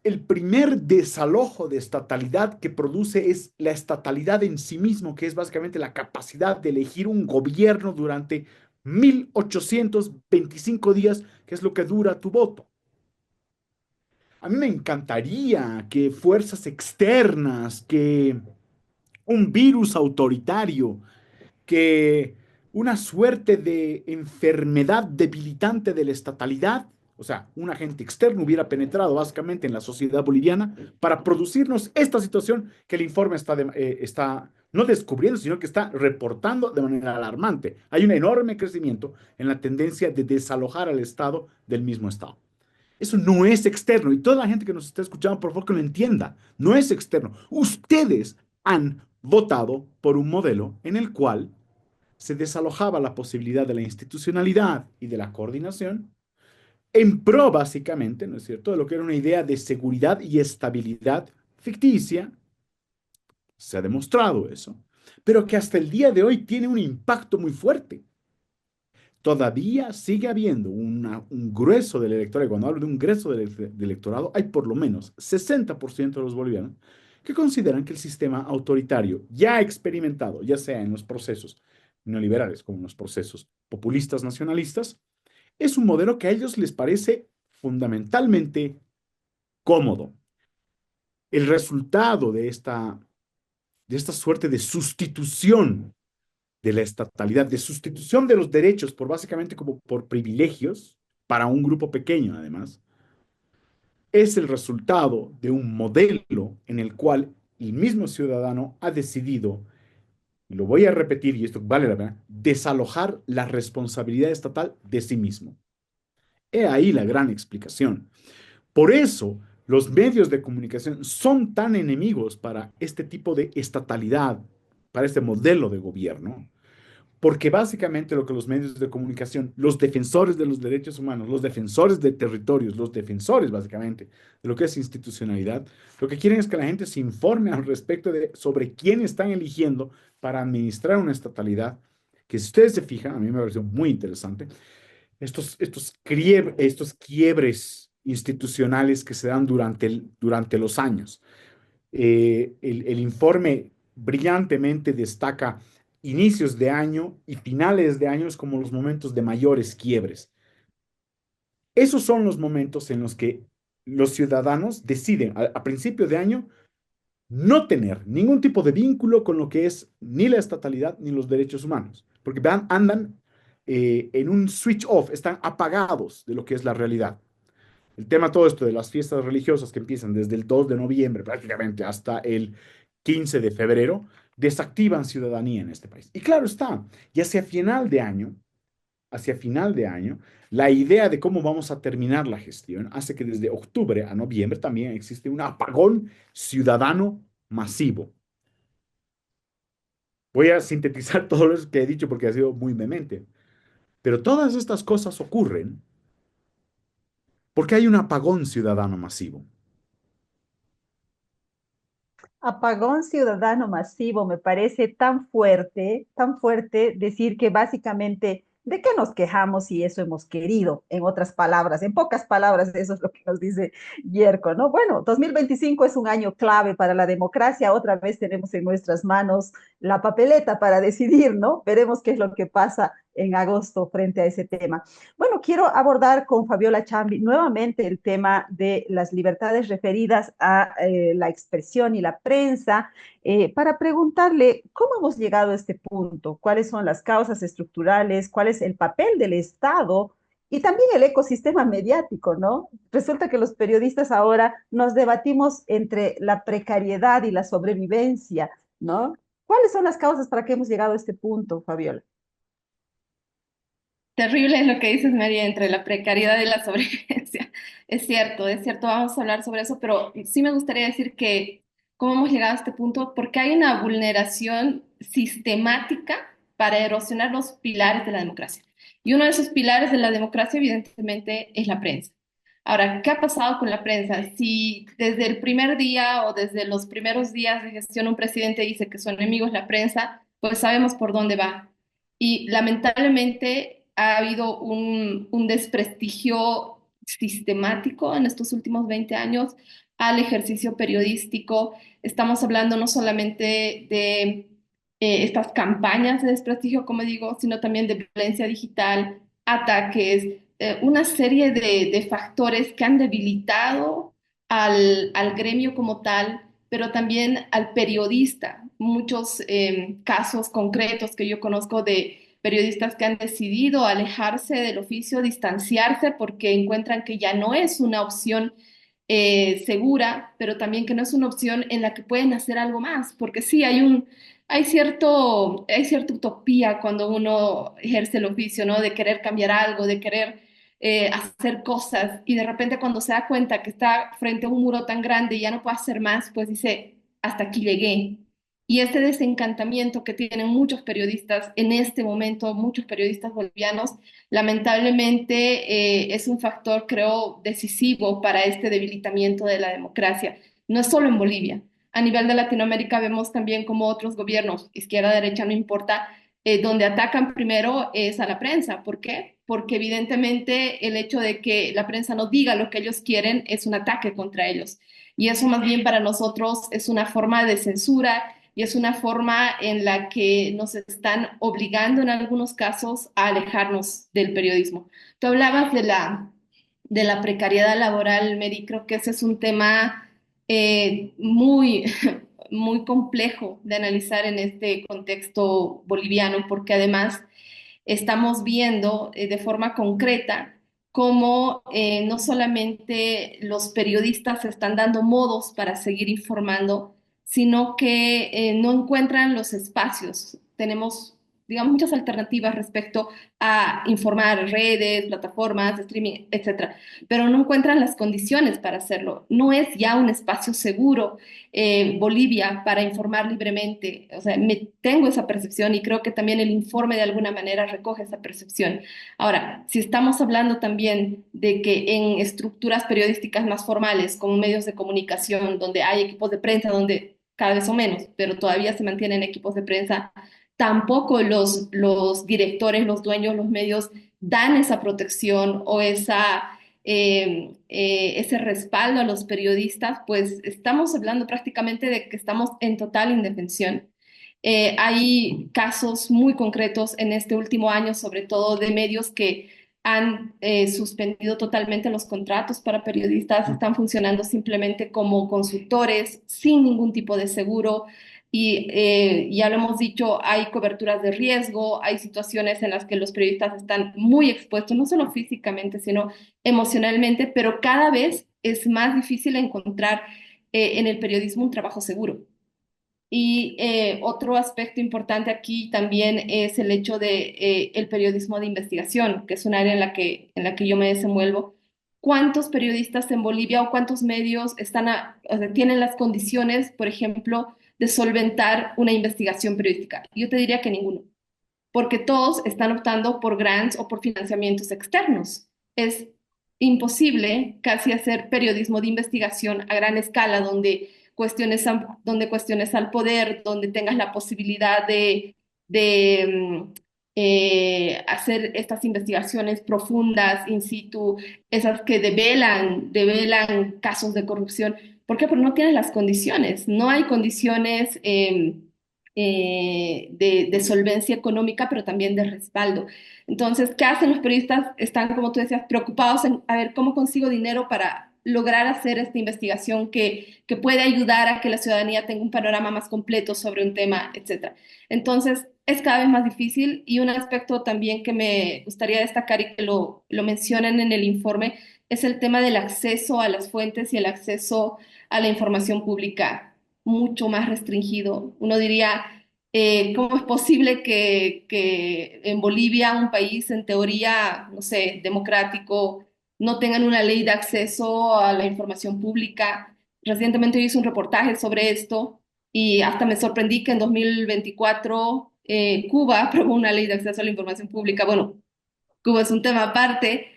[SPEAKER 4] el primer desalojo de estatalidad que produce es la estatalidad en sí mismo, que es básicamente la capacidad de elegir un gobierno durante 1825 días, que es lo que dura tu voto. A mí me encantaría que fuerzas externas, que un virus autoritario, que una suerte de enfermedad debilitante de la estatalidad, o sea, un agente externo hubiera penetrado básicamente en la sociedad boliviana para producirnos esta situación que el informe está no descubriendo, sino que está reportando de manera alarmante. Hay un enorme crecimiento en la tendencia de desalojar al Estado del mismo Estado. Eso no es externo. Y toda la gente que nos está escuchando, por favor, que lo entienda. No es externo. Ustedes han votado por un modelo en el cual se desalojaba la posibilidad de la institucionalidad y de la coordinación en pro, básicamente, ¿no es cierto?, de lo que era una idea de seguridad y estabilidad ficticia. Se ha demostrado eso, pero que hasta el día de hoy tiene un impacto muy fuerte. Todavía sigue habiendo un grueso del electorado, y cuando hablo de un grueso del electorado, hay por lo menos 60% de los bolivianos que consideran que el sistema autoritario ya experimentado, ya sea en los procesos neoliberales como en los procesos populistas nacionalistas, es un modelo que a ellos les parece fundamentalmente cómodo. El resultado de esta suerte de sustitución de la estatalidad, de sustitución de los derechos por básicamente como por privilegios para un grupo pequeño, además, es el resultado de un modelo en el cual el mismo ciudadano ha decidido, y lo voy a repetir y esto vale la pena, desalojar la responsabilidad estatal de sí mismo. He ahí la gran explicación. Por eso los medios de comunicación son tan enemigos para este tipo de estatalidad, para este modelo de gobierno, porque básicamente lo que los medios de comunicación, los defensores de los derechos humanos, los defensores de territorios, los defensores básicamente de lo que es institucionalidad, lo que quieren es que la gente se informe al respecto de sobre quién están eligiendo para administrar una estatalidad, que si ustedes se fijan, a mí me pareció muy interesante, estos quiebres institucionales que se dan durante los años. El informe brillantemente destaca inicios de año y finales de años como los momentos de mayores quiebres. Esos son los momentos en los que los ciudadanos deciden a principio de año no tener ningún tipo de vínculo con lo que es ni la estatalidad ni los derechos humanos, porque andan en un switch off, están apagados de lo que es la realidad. El tema todo esto de las fiestas religiosas que empiezan desde el 2 de noviembre prácticamente hasta el 15 de febrero, desactivan ciudadanía en este país. Y claro está, y hacia final de año, la idea de cómo vamos a terminar la gestión hace que desde octubre a noviembre también existe un apagón ciudadano masivo. Voy a sintetizar todo lo que he dicho porque ha sido muy vehemente, pero todas estas cosas ocurren porque hay un apagón ciudadano masivo.
[SPEAKER 1] Apagón ciudadano masivo, me parece tan fuerte decir que básicamente, ¿de qué nos quejamos si eso hemos querido? En otras palabras, en pocas palabras, eso es lo que nos dice Yerko, ¿no? Bueno, 2025 es un año clave para la democracia, otra vez tenemos en nuestras manos la papeleta para decidir, ¿no? Veremos qué es lo que pasa en agosto frente a ese tema. Bueno, quiero abordar con Fabiola Chambi nuevamente el tema de las libertades referidas a la expresión y la prensa, para preguntarle cómo hemos llegado a este punto, cuáles son las causas estructurales, cuál es el papel del Estado y también el ecosistema mediático, ¿no? Resulta que los periodistas ahora nos debatimos entre la precariedad y la sobrevivencia, ¿no? ¿Cuáles son las causas para que hemos llegado a este punto, Fabiola?
[SPEAKER 5] Terrible es lo que dices, María, entre la precariedad y la sobrevivencia. Es cierto, vamos a hablar sobre eso, pero sí me gustaría decir que cómo hemos llegado a este punto, porque hay una vulneración sistemática para erosionar los pilares de la democracia. Y uno de esos pilares de la democracia, evidentemente, es la prensa. Ahora, ¿qué ha pasado con la prensa? Si desde el primer día o desde los primeros días de gestión un presidente dice que su enemigo es la prensa, pues sabemos por dónde va. Y lamentablemente ha habido un desprestigio sistemático en estos últimos 20 años al ejercicio periodístico. Estamos hablando no solamente de estas campañas de desprestigio, como digo, sino también de violencia digital, ataques, una serie de factores que han debilitado al gremio como tal, pero también al periodista. Muchos casos concretos que yo conozco de periodistas que han decidido alejarse del oficio, distanciarse porque encuentran que ya no es una opción segura, pero también que no es una opción en la que pueden hacer algo más, porque sí, hay cierta utopía cuando uno ejerce el oficio, ¿no? De querer cambiar algo, de querer hacer cosas, y de repente cuando se da cuenta que está frente a un muro tan grande y ya no puede hacer más, pues dice, hasta aquí llegué. Y este desencantamiento que tienen muchos periodistas en este momento, muchos periodistas bolivianos, lamentablemente es un factor, creo, decisivo para este debilitamiento de la democracia. No es solo en Bolivia. A nivel de Latinoamérica vemos también como otros gobiernos, izquierda, derecha, no importa, donde atacan primero es a la prensa. ¿Por qué? Porque evidentemente el hecho de que la prensa no diga lo que ellos quieren es un ataque contra ellos. Y eso más bien para nosotros es una forma de censura y es una forma en la que nos están obligando en algunos casos a alejarnos del periodismo. Tú hablabas de la precariedad laboral, Mary, creo que ese es un tema muy, muy complejo de analizar en este contexto boliviano, porque además estamos viendo de forma concreta cómo no solamente los periodistas están dando modos para seguir informando, sino que no encuentran los espacios. Tenemos, digamos, muchas alternativas respecto a informar, redes, plataformas, streaming, etcétera, pero no encuentran las condiciones para hacerlo. No es ya un espacio seguro Bolivia para informar libremente. O sea, tengo esa percepción y creo que también el informe de alguna manera recoge esa percepción. Ahora, si estamos hablando también de que en estructuras periodísticas más formales, como medios de comunicación, donde hay equipos de prensa, donde cada vez son menos, pero todavía se mantienen equipos de prensa, tampoco los directores, los dueños, los medios dan esa protección o ese respaldo a los periodistas, pues estamos hablando prácticamente de que estamos en total indefensión. Hay casos muy concretos en este último año, sobre todo de medios que han suspendido totalmente los contratos para periodistas, están funcionando simplemente como consultores, sin ningún tipo de seguro. Y ya lo hemos dicho, hay coberturas de riesgo, hay situaciones en las que los periodistas están muy expuestos, no solo físicamente, sino emocionalmente, pero cada vez es más difícil encontrar en el periodismo un trabajo seguro. Y otro aspecto importante aquí también es el hecho de el periodismo de investigación, que es un área en la que yo me desenvuelvo. ¿Cuántos periodistas en Bolivia o cuántos medios o sea, tienen las condiciones, por ejemplo, de solventar una investigación periodística? Yo te diría que ninguno, porque todos están optando por grants o por financiamientos externos. Es imposible casi hacer periodismo de investigación a gran escala donde cuestiones al poder, donde tengas la posibilidad de hacer estas investigaciones profundas, in situ, esas que develan casos de corrupción. ¿Por qué? Porque no tienes las condiciones, no hay condiciones de solvencia económica, pero también de respaldo. Entonces, ¿qué hacen los periodistas? Están, como tú decías, preocupados en a ver cómo consigo dinero para lograr hacer esta investigación que puede ayudar a que la ciudadanía tenga un panorama más completo sobre un tema, etcétera. Entonces, es cada vez más difícil y un aspecto también que me gustaría destacar y que lo mencionan en el informe es el tema del acceso a las fuentes y el acceso a la información pública mucho más restringido. Uno diría, ¿cómo es posible que en Bolivia, un país en teoría, no sé, democrático, no tengan una ley de acceso a la información pública? Recientemente hice un reportaje sobre esto y hasta me sorprendí que en 2024 Cuba aprobó una ley de acceso a la información pública. Bueno, Cuba es un tema aparte,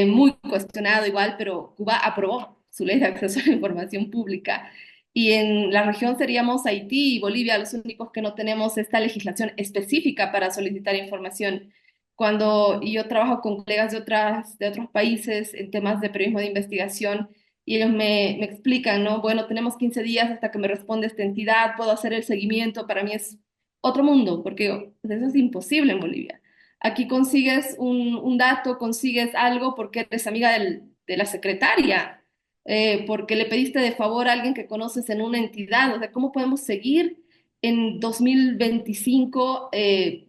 [SPEAKER 5] muy cuestionado igual, pero Cuba aprobó su ley de acceso a la información pública. Y en la región seríamos Haití y Bolivia los únicos que no tenemos esta legislación específica para solicitar información. Cuando yo trabajo con colegas de otros países en temas de periodismo de investigación, y ellos me explican, ¿no? Bueno, tenemos 15 días hasta que me responde esta entidad, puedo hacer el seguimiento, para mí es otro mundo, porque eso es imposible en Bolivia. Aquí consigues un dato, consigues algo porque eres amiga de la secretaria, porque le pediste de favor a alguien que conoces en una entidad. O sea, ¿cómo podemos seguir en 2025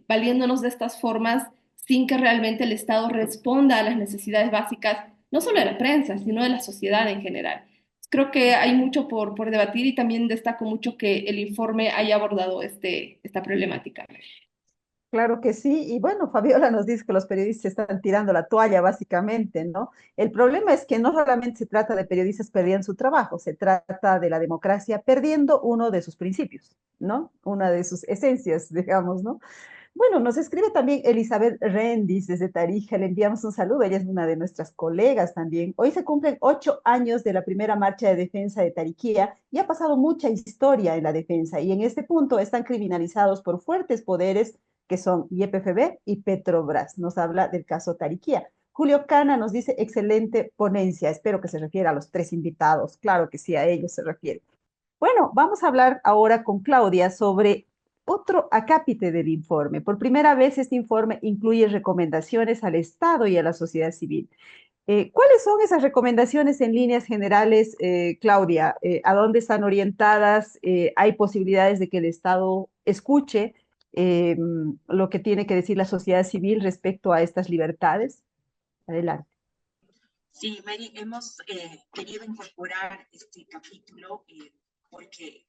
[SPEAKER 5] valiéndonos de estas formas sin que realmente el Estado responda a las necesidades básicas, no solo de la prensa, sino de la sociedad en general? Creo que hay mucho por debatir y también destaco mucho que el informe haya abordado esta problemática.
[SPEAKER 1] Claro que sí, y bueno, Fabiola nos dice que los periodistas están tirando la toalla, básicamente, ¿no? El problema es que no solamente se trata de periodistas perdiendo su trabajo, se trata de la democracia perdiendo uno de sus principios, ¿no? Una de sus esencias, digamos, ¿no? Bueno, nos escribe también Elizabeth Rendis desde Tarija, le enviamos un saludo, ella es una de nuestras colegas también. Hoy se cumplen 8 años de la primera marcha de defensa de Tariquía y ha pasado mucha historia en la defensa y en este punto están criminalizados por fuertes poderes que son YPFB y Petrobras. Nos habla del caso Tariquía. Julio Cana nos dice, excelente ponencia, espero que se refiera a los tres invitados, claro que sí, a ellos se refiere. Bueno, vamos a hablar ahora con Claudia sobre otro acápite del informe. Por primera vez, este informe incluye recomendaciones al Estado y a la sociedad civil. ¿Cuáles son esas recomendaciones en líneas generales, Claudia? ¿A dónde están orientadas? ¿Hay posibilidades de que el Estado escuche eh, lo que tiene que decir la sociedad civil respecto a estas libertades? Adelante.
[SPEAKER 3] Sí, Mary, hemos querido incorporar este capítulo porque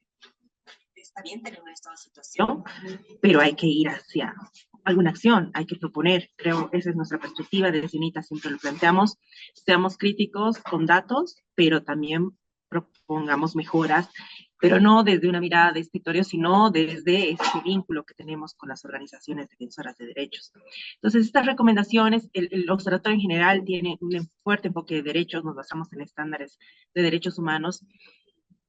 [SPEAKER 3] está bien tener una estado de situación, pero hay que ir hacia alguna acción, hay que proponer. Creo esa es nuestra perspectiva, desde UNITA siempre lo planteamos. Seamos críticos con datos, pero también propongamos mejoras, pero no desde una mirada de escritorio, sino desde ese vínculo que tenemos con las organizaciones defensoras de derechos. Entonces, estas recomendaciones, el observatorio en general tiene un fuerte enfoque de derechos, nos basamos en estándares de derechos humanos.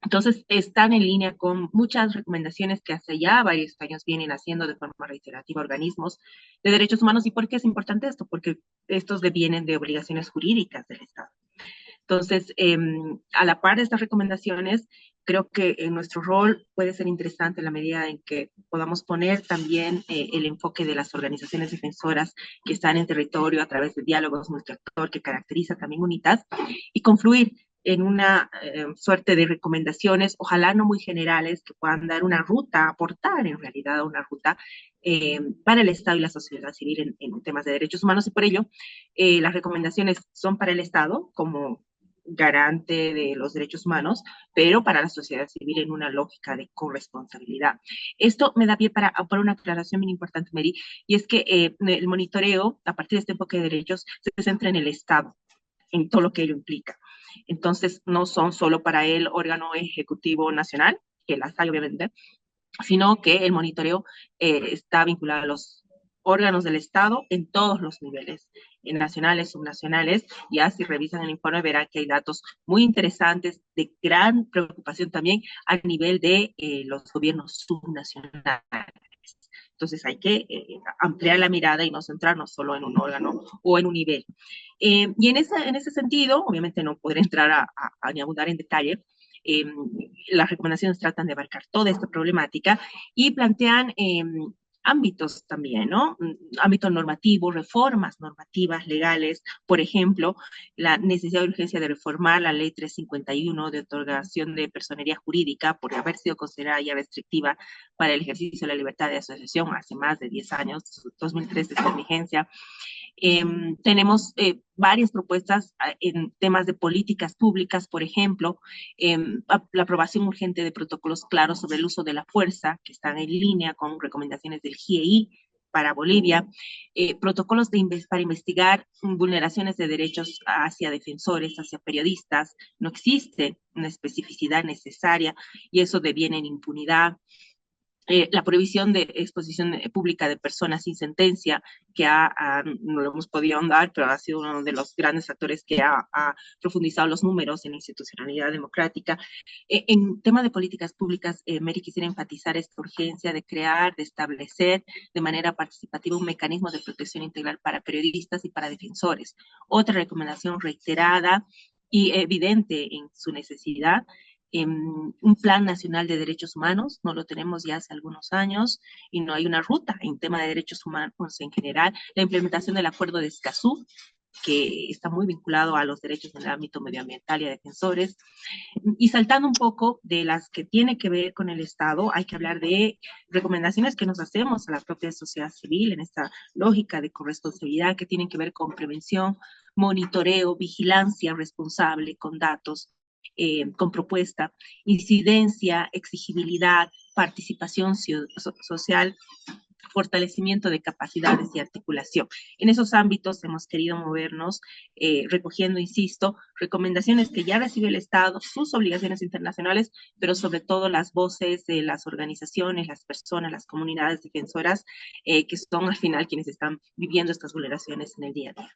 [SPEAKER 3] Entonces, están en línea con muchas recomendaciones que hace ya varios años vienen haciendo de forma reiterativa organismos de derechos humanos. ¿Y por qué es importante esto? Porque estos devienen de obligaciones jurídicas del Estado. Entonces, a la par de estas recomendaciones, creo que nuestro rol puede ser interesante en la medida en que podamos poner también el enfoque de las organizaciones defensoras que están en territorio a través de diálogos multiactor que caracteriza también UNITAS y confluir en una suerte de recomendaciones, ojalá no muy generales, que puedan dar una ruta, aportar en realidad una ruta para el Estado y la sociedad civil en temas de derechos humanos, y por ello las recomendaciones son para el Estado como garante de los derechos humanos, pero para la sociedad civil en una lógica de corresponsabilidad. Esto me da pie para una aclaración muy importante, Mary, y es que el monitoreo, a partir de este enfoque de derechos, se centra en el Estado, en todo lo que ello implica. Entonces, no son solo para el órgano ejecutivo nacional, que las hay obviamente, sino que el monitoreo está vinculado a los órganos del Estado en todos los niveles, en nacionales, subnacionales. Ya si revisan el informe verán que hay datos muy interesantes de gran preocupación también a nivel de los gobiernos subnacionales. Entonces hay que ampliar la mirada y no centrarnos solo en un órgano o en un nivel. Y en ese sentido, obviamente no podré entrar ni abundar en detalle, Las recomendaciones tratan de abarcar toda esta problemática y plantean ámbitos también, ¿no? Ámbito normativo, reformas normativas legales, por ejemplo, la necesidad de urgencia de reformar la ley 351 de otorgación de personería jurídica por haber sido considerada ya restrictiva para el ejercicio de la libertad de asociación hace más de 10 años, 2003 está en vigencia. Tenemos varias propuestas en temas de políticas públicas, por ejemplo, la aprobación urgente de protocolos claros sobre el uso de la fuerza, que están en línea con recomendaciones del GIEI para Bolivia, protocolos para investigar vulneraciones de derechos hacia defensores, hacia periodistas. No existe una especificidad necesaria y eso deviene en impunidad. La prohibición de exposición pública de personas sin sentencia, que no lo hemos podido ahondar, pero ha sido uno de los grandes factores que ha profundizado los números en la institucionalidad democrática. En tema de políticas públicas, Mary, quisiera enfatizar esta urgencia de crear, de establecer de manera participativa un mecanismo de protección integral para periodistas y para defensores. Otra recomendación reiterada y evidente en su necesidad, un plan nacional de derechos humanos, no lo tenemos ya hace algunos años y no hay una ruta en tema de derechos humanos en general. La implementación del acuerdo de Escazú, que está muy vinculado a los derechos en el ámbito medioambiental y a defensores. Y saltando un poco de las que tiene que ver con el Estado, hay que hablar de recomendaciones que nos hacemos a la propia sociedad civil en esta lógica de corresponsabilidad que tienen que ver con prevención, monitoreo, vigilancia responsable con datos, con propuesta, incidencia, exigibilidad, participación social, fortalecimiento de capacidades y articulación. En esos ámbitos hemos querido movernos, recogiendo, insisto, recomendaciones que ya recibe el Estado, sus obligaciones internacionales, pero sobre todo las voces de las organizaciones, las personas, las comunidades defensoras, que son al final quienes están viviendo estas vulneraciones en el día a día.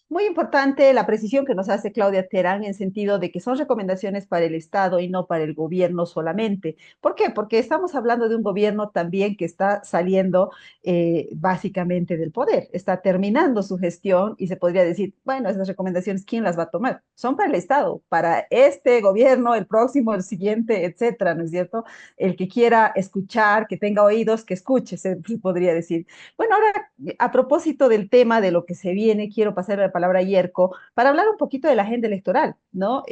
[SPEAKER 1] Muy importante la precisión que nos hace Claudia Terán en sentido de que son recomendaciones para el Estado y no para el gobierno solamente. ¿Por qué? Porque estamos hablando de un gobierno también que está saliendo básicamente del poder, está terminando su gestión y se podría decir, bueno, esas recomendaciones, ¿quién las va a tomar? Son para el Estado, para este gobierno, el próximo, el siguiente, etcétera, ¿no es cierto? El que quiera escuchar, que tenga oídos, que escuche, se podría decir. Bueno, ahora, a propósito del tema de lo que se viene, quiero pasar la palabra a Yerko para hablar un poquito de la agenda electoral, ¿no?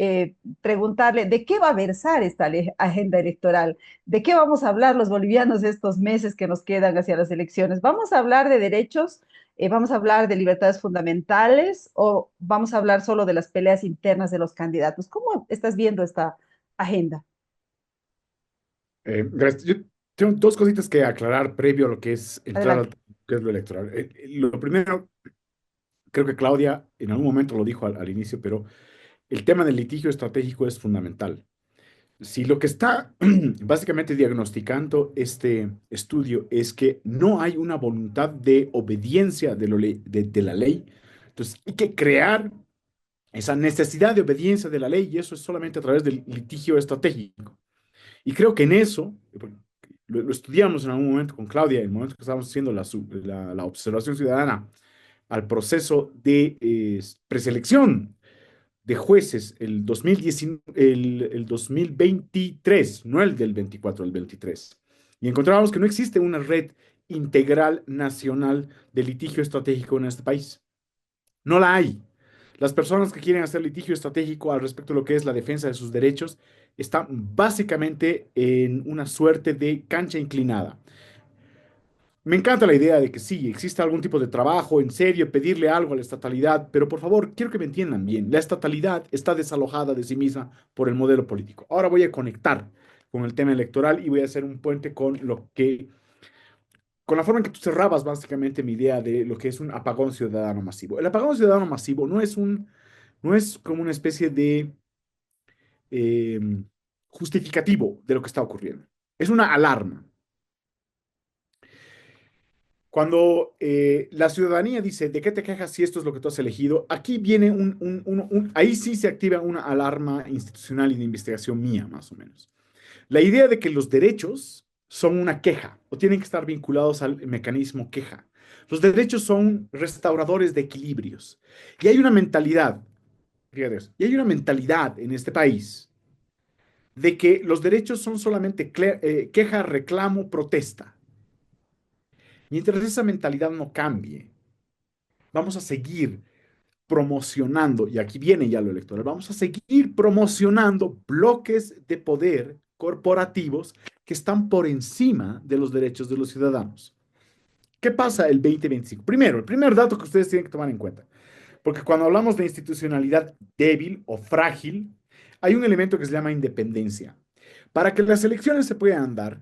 [SPEAKER 1] Preguntarle de qué va a versar esta agenda electoral, de qué vamos a hablar los bolivianos estos meses que nos quedan hacia las elecciones. ¿Vamos a hablar de derechos? ¿Vamos a hablar de libertades fundamentales o vamos a hablar solo de las peleas internas de los candidatos? ¿Cómo estás viendo esta agenda?
[SPEAKER 4] Gracias. Yo tengo dos cositas que aclarar previo a lo que es entrar
[SPEAKER 1] Adelante.
[SPEAKER 4] al que es lo electoral. Lo primero, creo que Claudia en algún momento lo dijo al inicio, pero el tema del litigio estratégico es fundamental. Si lo que está básicamente diagnosticando este estudio es que no hay una voluntad de obediencia de la ley, entonces hay que crear esa necesidad de obediencia de la ley y eso es solamente a través del litigio estratégico. Y creo que en eso, lo estudiamos en algún momento con Claudia, en el momento que estábamos haciendo la observación ciudadana al proceso de preselección de jueces el 2019, el 2023, no el del 24, el 23. Y encontrábamos que no existe una red integral nacional de litigio estratégico en este país. No la hay. Las personas que quieren hacer litigio estratégico al respecto de lo que es la defensa de sus derechos están básicamente en una suerte de cancha inclinada. Me encanta la idea de que sí, existe algún tipo de trabajo en serio, pedirle algo a la estatalidad, pero por favor, quiero que me entiendan bien. La estatalidad está desalojada de sí misma por el modelo político. Ahora voy a conectar con el tema electoral y voy a hacer un puente con la forma en que tú cerrabas básicamente mi idea de lo que es un apagón ciudadano masivo. El apagón ciudadano masivo no es como una especie de eh, justificativo de lo que está ocurriendo. Es una alarma. Cuando la ciudadanía dice, ¿de qué te quejas si esto es lo que tú has elegido? Aquí viene ahí sí se activa una alarma institucional y de investigación mía, más o menos. La idea de que los derechos son una queja o tienen que estar vinculados al mecanismo queja. Los derechos son restauradores de equilibrios. Y hay una mentalidad Fíjate eso. Y hay una mentalidad en este país de que los derechos son solamente queja, reclamo, protesta. Mientras esa mentalidad no cambie, vamos a seguir promocionando, y aquí viene ya lo electoral, vamos a seguir promocionando bloques de poder corporativos que están por encima de los derechos de los ciudadanos. ¿Qué pasa el 2025? Primero, el primer dato que ustedes tienen que tomar en cuenta, porque cuando hablamos de institucionalidad débil o frágil, hay un elemento que se llama independencia. Para que las elecciones se puedan dar,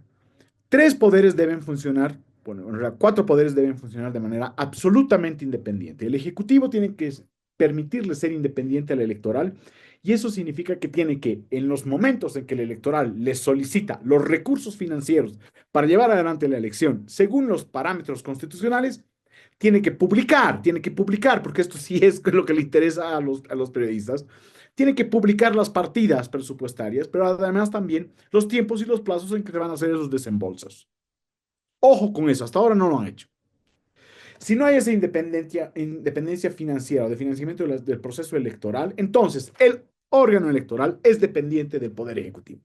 [SPEAKER 4] tres poderes deben funcionar, bueno, en realidad, cuatro poderes deben funcionar de manera absolutamente independiente. El Ejecutivo tiene que permitirle ser independiente al electoral y eso significa que tiene que, en los momentos en que el electoral le solicita los recursos financieros para llevar adelante la elección según los parámetros constitucionales, tiene que publicar, porque esto sí es lo que le interesa a los periodistas, tiene que publicar las partidas presupuestarias, pero además también los tiempos y los plazos en que se van a hacer esos desembolsos. Ojo con eso, hasta ahora no lo han hecho. Si no hay esa independencia financiera o de financiamiento del proceso electoral, entonces el órgano electoral es dependiente del Poder Ejecutivo.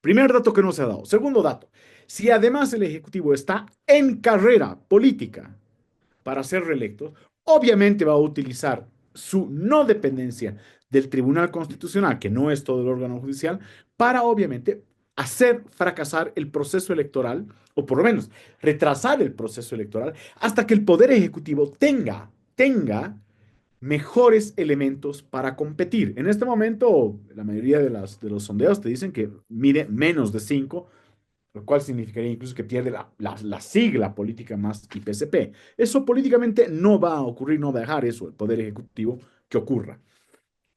[SPEAKER 4] Primer dato que no se ha dado. Segundo dato, si además el Ejecutivo está en carrera política para ser reelecto, obviamente va a utilizar su no dependencia del Tribunal Constitucional, que no es todo el órgano judicial, para obviamente hacer fracasar el proceso electoral, o por lo menos retrasar el proceso electoral, hasta que el Poder Ejecutivo tenga mejores elementos para competir. En este momento, la mayoría de los sondeos te dicen que mide menos de 5, lo cual significaría incluso que pierde la sigla política más IPCP. Eso políticamente no va a ocurrir, no va a dejar eso el Poder Ejecutivo que ocurra.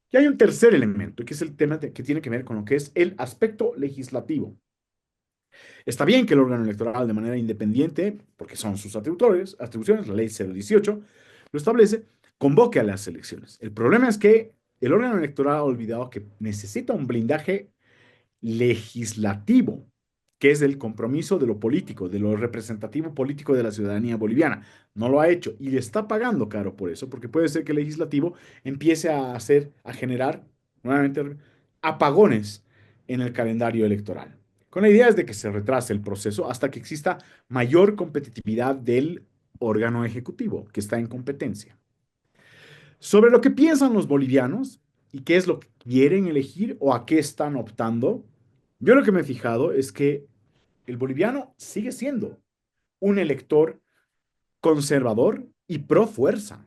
[SPEAKER 4] Y hay un tercer elemento, que es el tema que tiene que ver con lo que es el aspecto legislativo. Está bien que el órgano electoral de manera independiente, porque son sus atribuciones, la ley 018 lo establece, convoque a las elecciones. El problema es que el órgano electoral ha olvidado que necesita un blindaje legislativo, que es el compromiso de lo político, de lo representativo político de la ciudadanía boliviana. No lo ha hecho y le está pagando caro por eso, porque puede ser que el legislativo empiece a generar nuevamente apagones en el calendario electoral. Con la idea es de que se retrase el proceso hasta que exista mayor competitividad del órgano ejecutivo que está en competencia. Sobre lo que piensan los bolivianos y qué es lo que quieren elegir o a qué están optando, yo lo que me he fijado es que el boliviano sigue siendo un elector conservador y pro fuerza.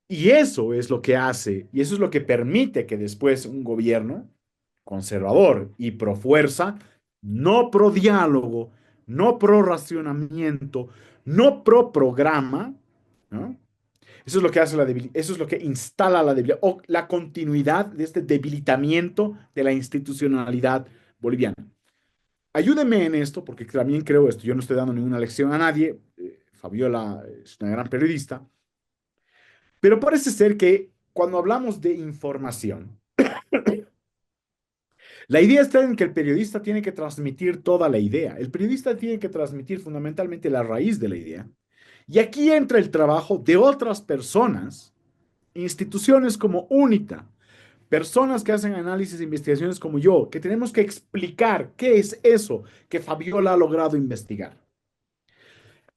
[SPEAKER 4] Y eso es lo que hace, y eso es lo que permite que después un gobierno conservador y pro fuerza, no pro diálogo, no pro racionamiento, no pro programa, ¿no? Eso es lo que hace eso es lo que instala la debilidad o la continuidad de este debilitamiento de la institucionalidad boliviana. Ayúdeme en esto, porque también creo esto. Yo no estoy dando ninguna lección a nadie. Fabiola es una gran periodista. Pero parece ser que cuando hablamos de información, la idea está en que el periodista tiene que transmitir toda la idea. El periodista tiene que transmitir fundamentalmente la raíz de la idea. Y aquí entra el trabajo de otras personas, instituciones como UNITA, personas que hacen análisis e investigaciones como yo, que tenemos que explicar qué es eso que Fabiola ha logrado investigar.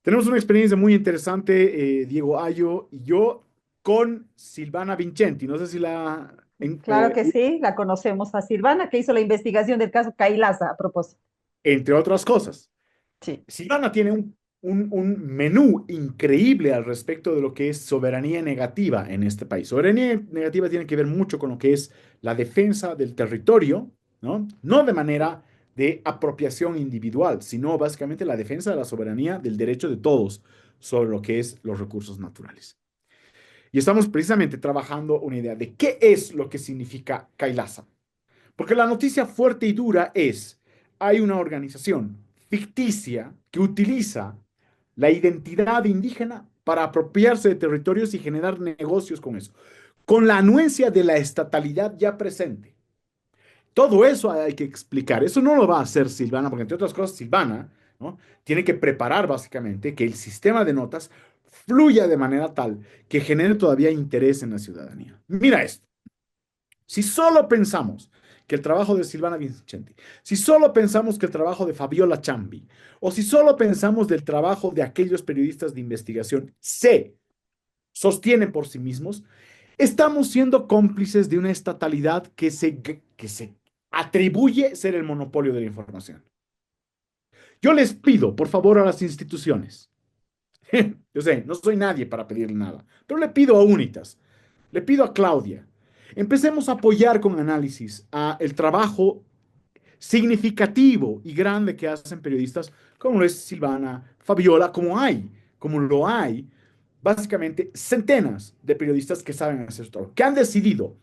[SPEAKER 4] Tenemos una experiencia muy interesante, Diego Ayo y yo, con Silvana Vincenti. No sé si
[SPEAKER 1] Claro que sí, la conocemos a Silvana, que hizo la investigación del caso Kailasa, a propósito.
[SPEAKER 4] entre otras cosas.
[SPEAKER 1] Sí.
[SPEAKER 4] Silvana tiene un menú increíble al respecto de lo que es soberanía negativa en este país. Soberanía negativa tiene que ver mucho con lo que es la defensa del territorio, ¿no? No de manera de apropiación individual, sino básicamente la defensa de la soberanía del derecho de todos sobre lo que es los recursos naturales. Y estamos precisamente trabajando una idea de qué es lo que significa Kailasa. Porque la noticia fuerte y dura es, hay una organización ficticia que utiliza la identidad indígena para apropiarse de territorios y generar negocios con eso, con la anuencia de la estatalidad ya presente. Todo eso hay que explicar. Eso no lo va a hacer Silvana, porque entre otras cosas, Silvana, ¿no? Tiene que preparar básicamente que el sistema de notas fluya de manera tal que genere todavía interés en la ciudadanía. Mira esto. Si solo pensamos que el trabajo de Silvana Vincenti, si solo pensamos que el trabajo de Fabiola Chambi, o si solo pensamos del trabajo de aquellos periodistas de investigación se sostienen por sí mismos, estamos siendo cómplices de una estatalidad que se atribuye ser el monopolio de la información. Yo les pido, por favor, a las instituciones. Yo sé, no soy nadie para pedirle nada, pero le pido a Unitas, le pido a Claudia, empecemos a apoyar con análisis a el trabajo significativo y grande que hacen periodistas como lo es Silvana, Fabiola, como lo hay, básicamente centenas de periodistas que saben hacer esto, que han decidido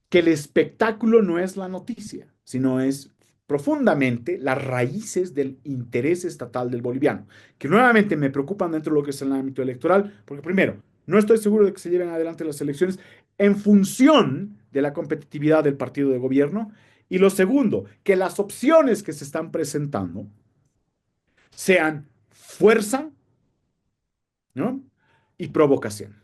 [SPEAKER 4] que el espectáculo no es la noticia, sino es profundamente las raíces del interés estatal del boliviano, que nuevamente me preocupan dentro de lo que es el ámbito electoral, porque primero, no estoy seguro de que se lleven adelante las elecciones en función de la competitividad del partido de gobierno, y lo segundo, que las opciones que se están presentando sean fuerza, ¿no? y provocación.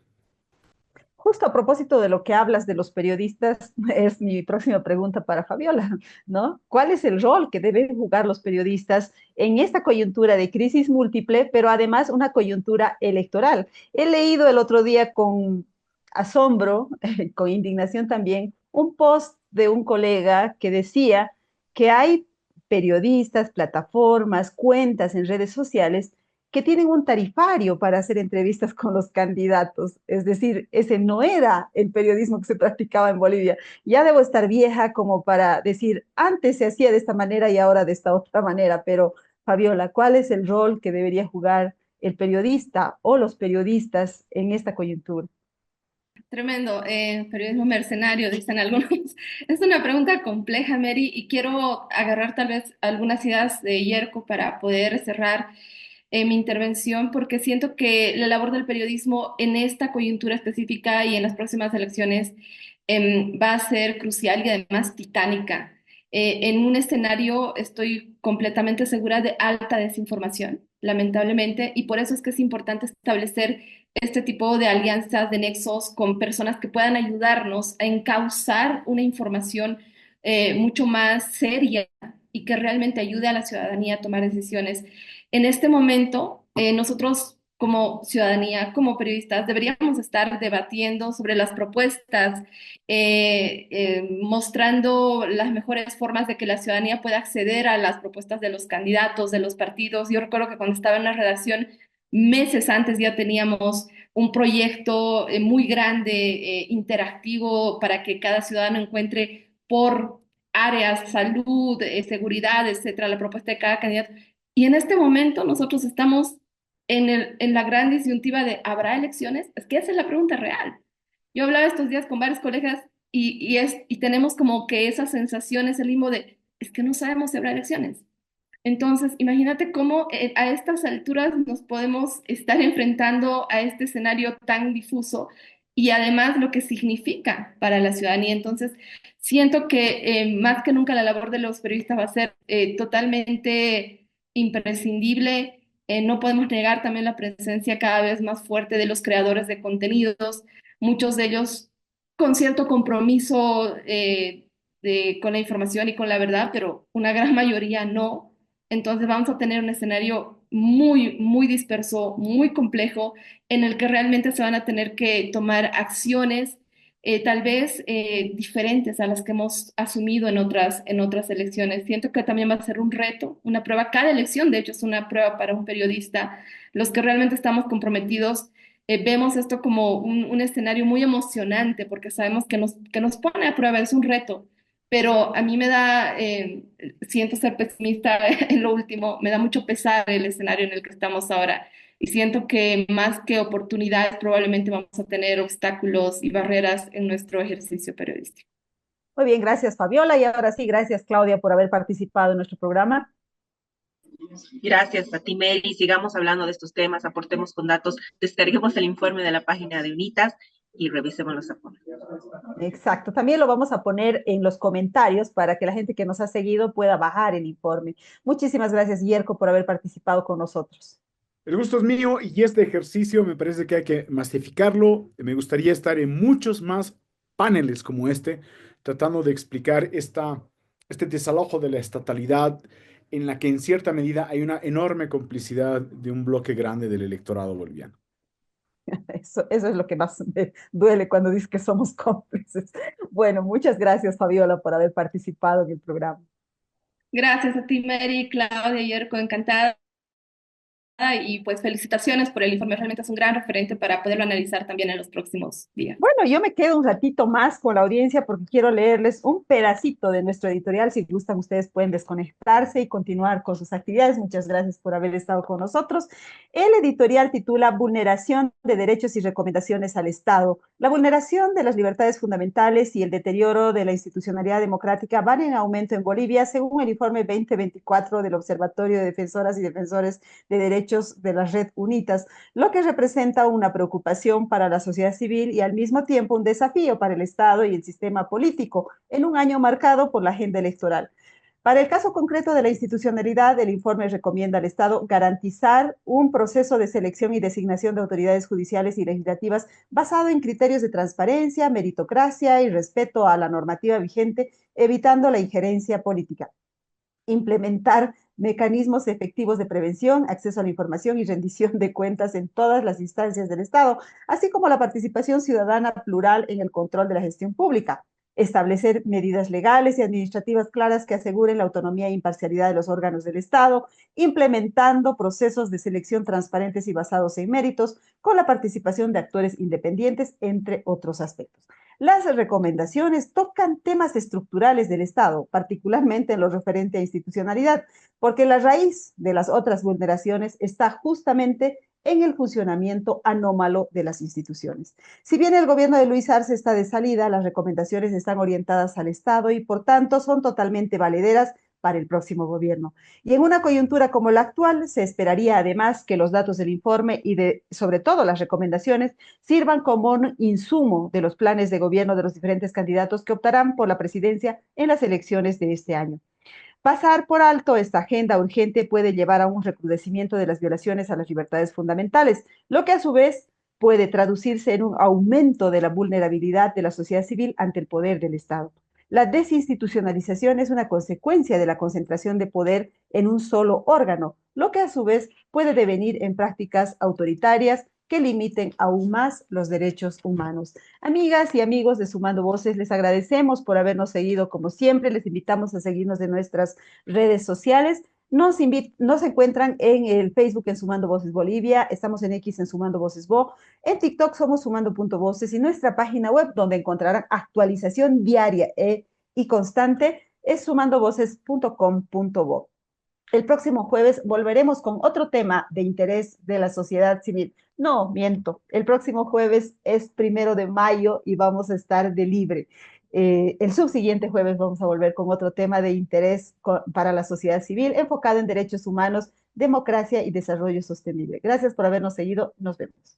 [SPEAKER 1] Justo a propósito de lo que hablas de los periodistas, es mi próxima pregunta para Fabiola, ¿no? ¿Cuál es el rol que deben jugar los periodistas en esta coyuntura de crisis múltiple, pero además una coyuntura electoral? He leído el otro día con asombro, con indignación también, un post de un colega que decía que hay periodistas, plataformas, cuentas en redes sociales que tienen un tarifario para hacer entrevistas con los candidatos. Es decir, ese no era el periodismo que se practicaba en Bolivia. Ya debo estar vieja como para decir, antes se hacía de esta manera y ahora de esta otra manera, pero Fabiola, ¿cuál es el rol que debería jugar el periodista o los periodistas en esta coyuntura?
[SPEAKER 5] Tremendo, periodismo mercenario, dicen algunos. Es una pregunta compleja, Mary, y quiero agarrar tal vez algunas ideas de Yerko para poder cerrar mi intervención, porque siento que la labor del periodismo en esta coyuntura específica y en las próximas elecciones va a ser crucial y además titánica. En un escenario estoy completamente segura de alta desinformación, lamentablemente, y por eso es que es importante establecer este tipo de alianzas, de nexos con personas que puedan ayudarnos a encauzar una información mucho más seria y que realmente ayude a la ciudadanía a tomar decisiones. En este momento, nosotros como ciudadanía, como periodistas, deberíamos estar debatiendo sobre las propuestas, mostrando las mejores formas de que la ciudadanía pueda acceder a las propuestas de los candidatos, de los partidos. Yo recuerdo que cuando estaba en la redacción, meses antes ya teníamos un proyecto muy grande, interactivo, para que cada ciudadano encuentre por áreas, salud, seguridad, etcétera, la propuesta de cada candidato. Y en este momento nosotros estamos en la gran disyuntiva de ¿habrá elecciones? Es que esa es la pregunta real. Yo hablaba estos días con varios colegas y tenemos como que esa sensación, ese limbo de es que no sabemos si habrá elecciones. Entonces, imagínate cómo a estas alturas nos podemos estar enfrentando a este escenario tan difuso y además lo que significa para la ciudadanía. Entonces, siento que más que nunca la labor de los periodistas va a ser totalmente imprescindible. No podemos negar también la presencia cada vez más fuerte de los creadores de contenidos, muchos de ellos con cierto compromiso con la información y con la verdad, pero una gran mayoría no. Entonces vamos a tener un escenario muy, muy disperso, muy complejo, en el que realmente se van a tener que tomar acciones tal vez diferentes a las que hemos asumido en otras elecciones. Siento que también va a ser un reto, una prueba. Cada elección, de hecho, es una prueba para un periodista. Los que realmente estamos comprometidos vemos esto como un escenario muy emocionante porque sabemos que nos pone a prueba, es un reto, pero a mí me da, siento ser pesimista en lo último, me da mucho pesar el escenario en el que estamos ahora y siento que más que oportunidades probablemente vamos a tener obstáculos y barreras en nuestro ejercicio periodístico.
[SPEAKER 1] Muy bien, gracias Fabiola. Y ahora sí, gracias Claudia por haber participado en nuestro programa.
[SPEAKER 3] Gracias a ti, Mary. Sigamos hablando de estos temas, aportemos con datos, descarguemos el informe de la página de UNITAS y revisemos los aportes.
[SPEAKER 1] Exacto, también lo vamos a poner en los comentarios para que la gente que nos ha seguido pueda bajar el informe. Muchísimas gracias, Yerko, por haber participado con nosotros.
[SPEAKER 4] El gusto es mío y este ejercicio me parece que hay que masificarlo. Me gustaría estar en muchos más paneles como este, tratando de explicar este desalojo de la estatalidad en la que en cierta medida hay una enorme complicidad de un bloque grande del electorado boliviano.
[SPEAKER 1] Eso es lo que más me duele cuando dices que somos cómplices. Bueno, muchas gracias, Fabiola, por haber participado en el programa.
[SPEAKER 5] Gracias a ti, Mary, Claudia, Yerko, encantada. Y pues felicitaciones por el informe, realmente es un gran referente para poderlo analizar también en los próximos días.
[SPEAKER 1] Bueno, yo me quedo un ratito más con la audiencia porque quiero leerles un pedacito de nuestro editorial. Si gustan, ustedes pueden desconectarse y continuar con sus actividades. Muchas gracias por haber estado con nosotros. El editorial titula Vulneración de derechos y recomendaciones al Estado. La vulneración de las libertades fundamentales y el deterioro de la institucionalidad democrática van en aumento en Bolivia, según el informe 2024 del Observatorio de Defensoras y Defensores de Derechos de la Red UNITAS, lo que representa una preocupación para la sociedad civil y al mismo tiempo un desafío para el Estado y el sistema político en un año marcado por la agenda electoral. Para el caso concreto de la institucionalidad, el informe recomienda al Estado garantizar un proceso de selección y designación de autoridades judiciales y legislativas basado en criterios de transparencia, meritocracia y respeto a la normativa vigente, evitando la injerencia política. Implementar mecanismos efectivos de prevención, acceso a la información y rendición de cuentas en todas las instancias del Estado, así como la participación ciudadana plural en el control de la gestión pública. Establecer medidas legales y administrativas claras que aseguren la autonomía e imparcialidad de los órganos del Estado, implementando procesos de selección transparentes y basados en méritos, con la participación de actores independientes, entre otros aspectos. Las recomendaciones tocan temas estructurales del Estado, particularmente en lo referente a institucionalidad, porque la raíz de las otras vulneraciones está justamente en el funcionamiento anómalo de las instituciones. Si bien el gobierno de Luis Arce está de salida, las recomendaciones están orientadas al Estado y por tanto son totalmente valederas para el próximo gobierno. Y en una coyuntura como la actual, se esperaría además que los datos del informe y sobre todo las recomendaciones sirvan como un insumo de los planes de gobierno de los diferentes candidatos que optarán por la presidencia en las elecciones de este año. Pasar por alto esta agenda urgente puede llevar a un recrudecimiento de las violaciones a las libertades fundamentales, lo que a su vez puede traducirse en un aumento de la vulnerabilidad de la sociedad civil ante el poder del Estado. La desinstitucionalización es una consecuencia de la concentración de poder en un solo órgano, lo que a su vez puede devenir en prácticas autoritarias que limiten aún más los derechos humanos. Amigas y amigos de Sumando Voces, les agradecemos por habernos seguido como siempre. Les invitamos a seguirnos en nuestras redes sociales. Nos encuentran en el Facebook en Sumando Voces Bolivia, estamos en X en Sumando Voces Bo, en TikTok somos sumando.voces y nuestra página web donde encontrarán actualización diaria y constante es sumandovoces.com.bo. El próximo jueves volveremos con otro tema de interés de la sociedad civil. No, miento. El próximo jueves es 1 de mayo y vamos a estar de libre. El subsiguiente jueves vamos a volver con otro tema de interés para la sociedad civil enfocado en derechos humanos, democracia y desarrollo sostenible. Gracias por habernos seguido. Nos vemos.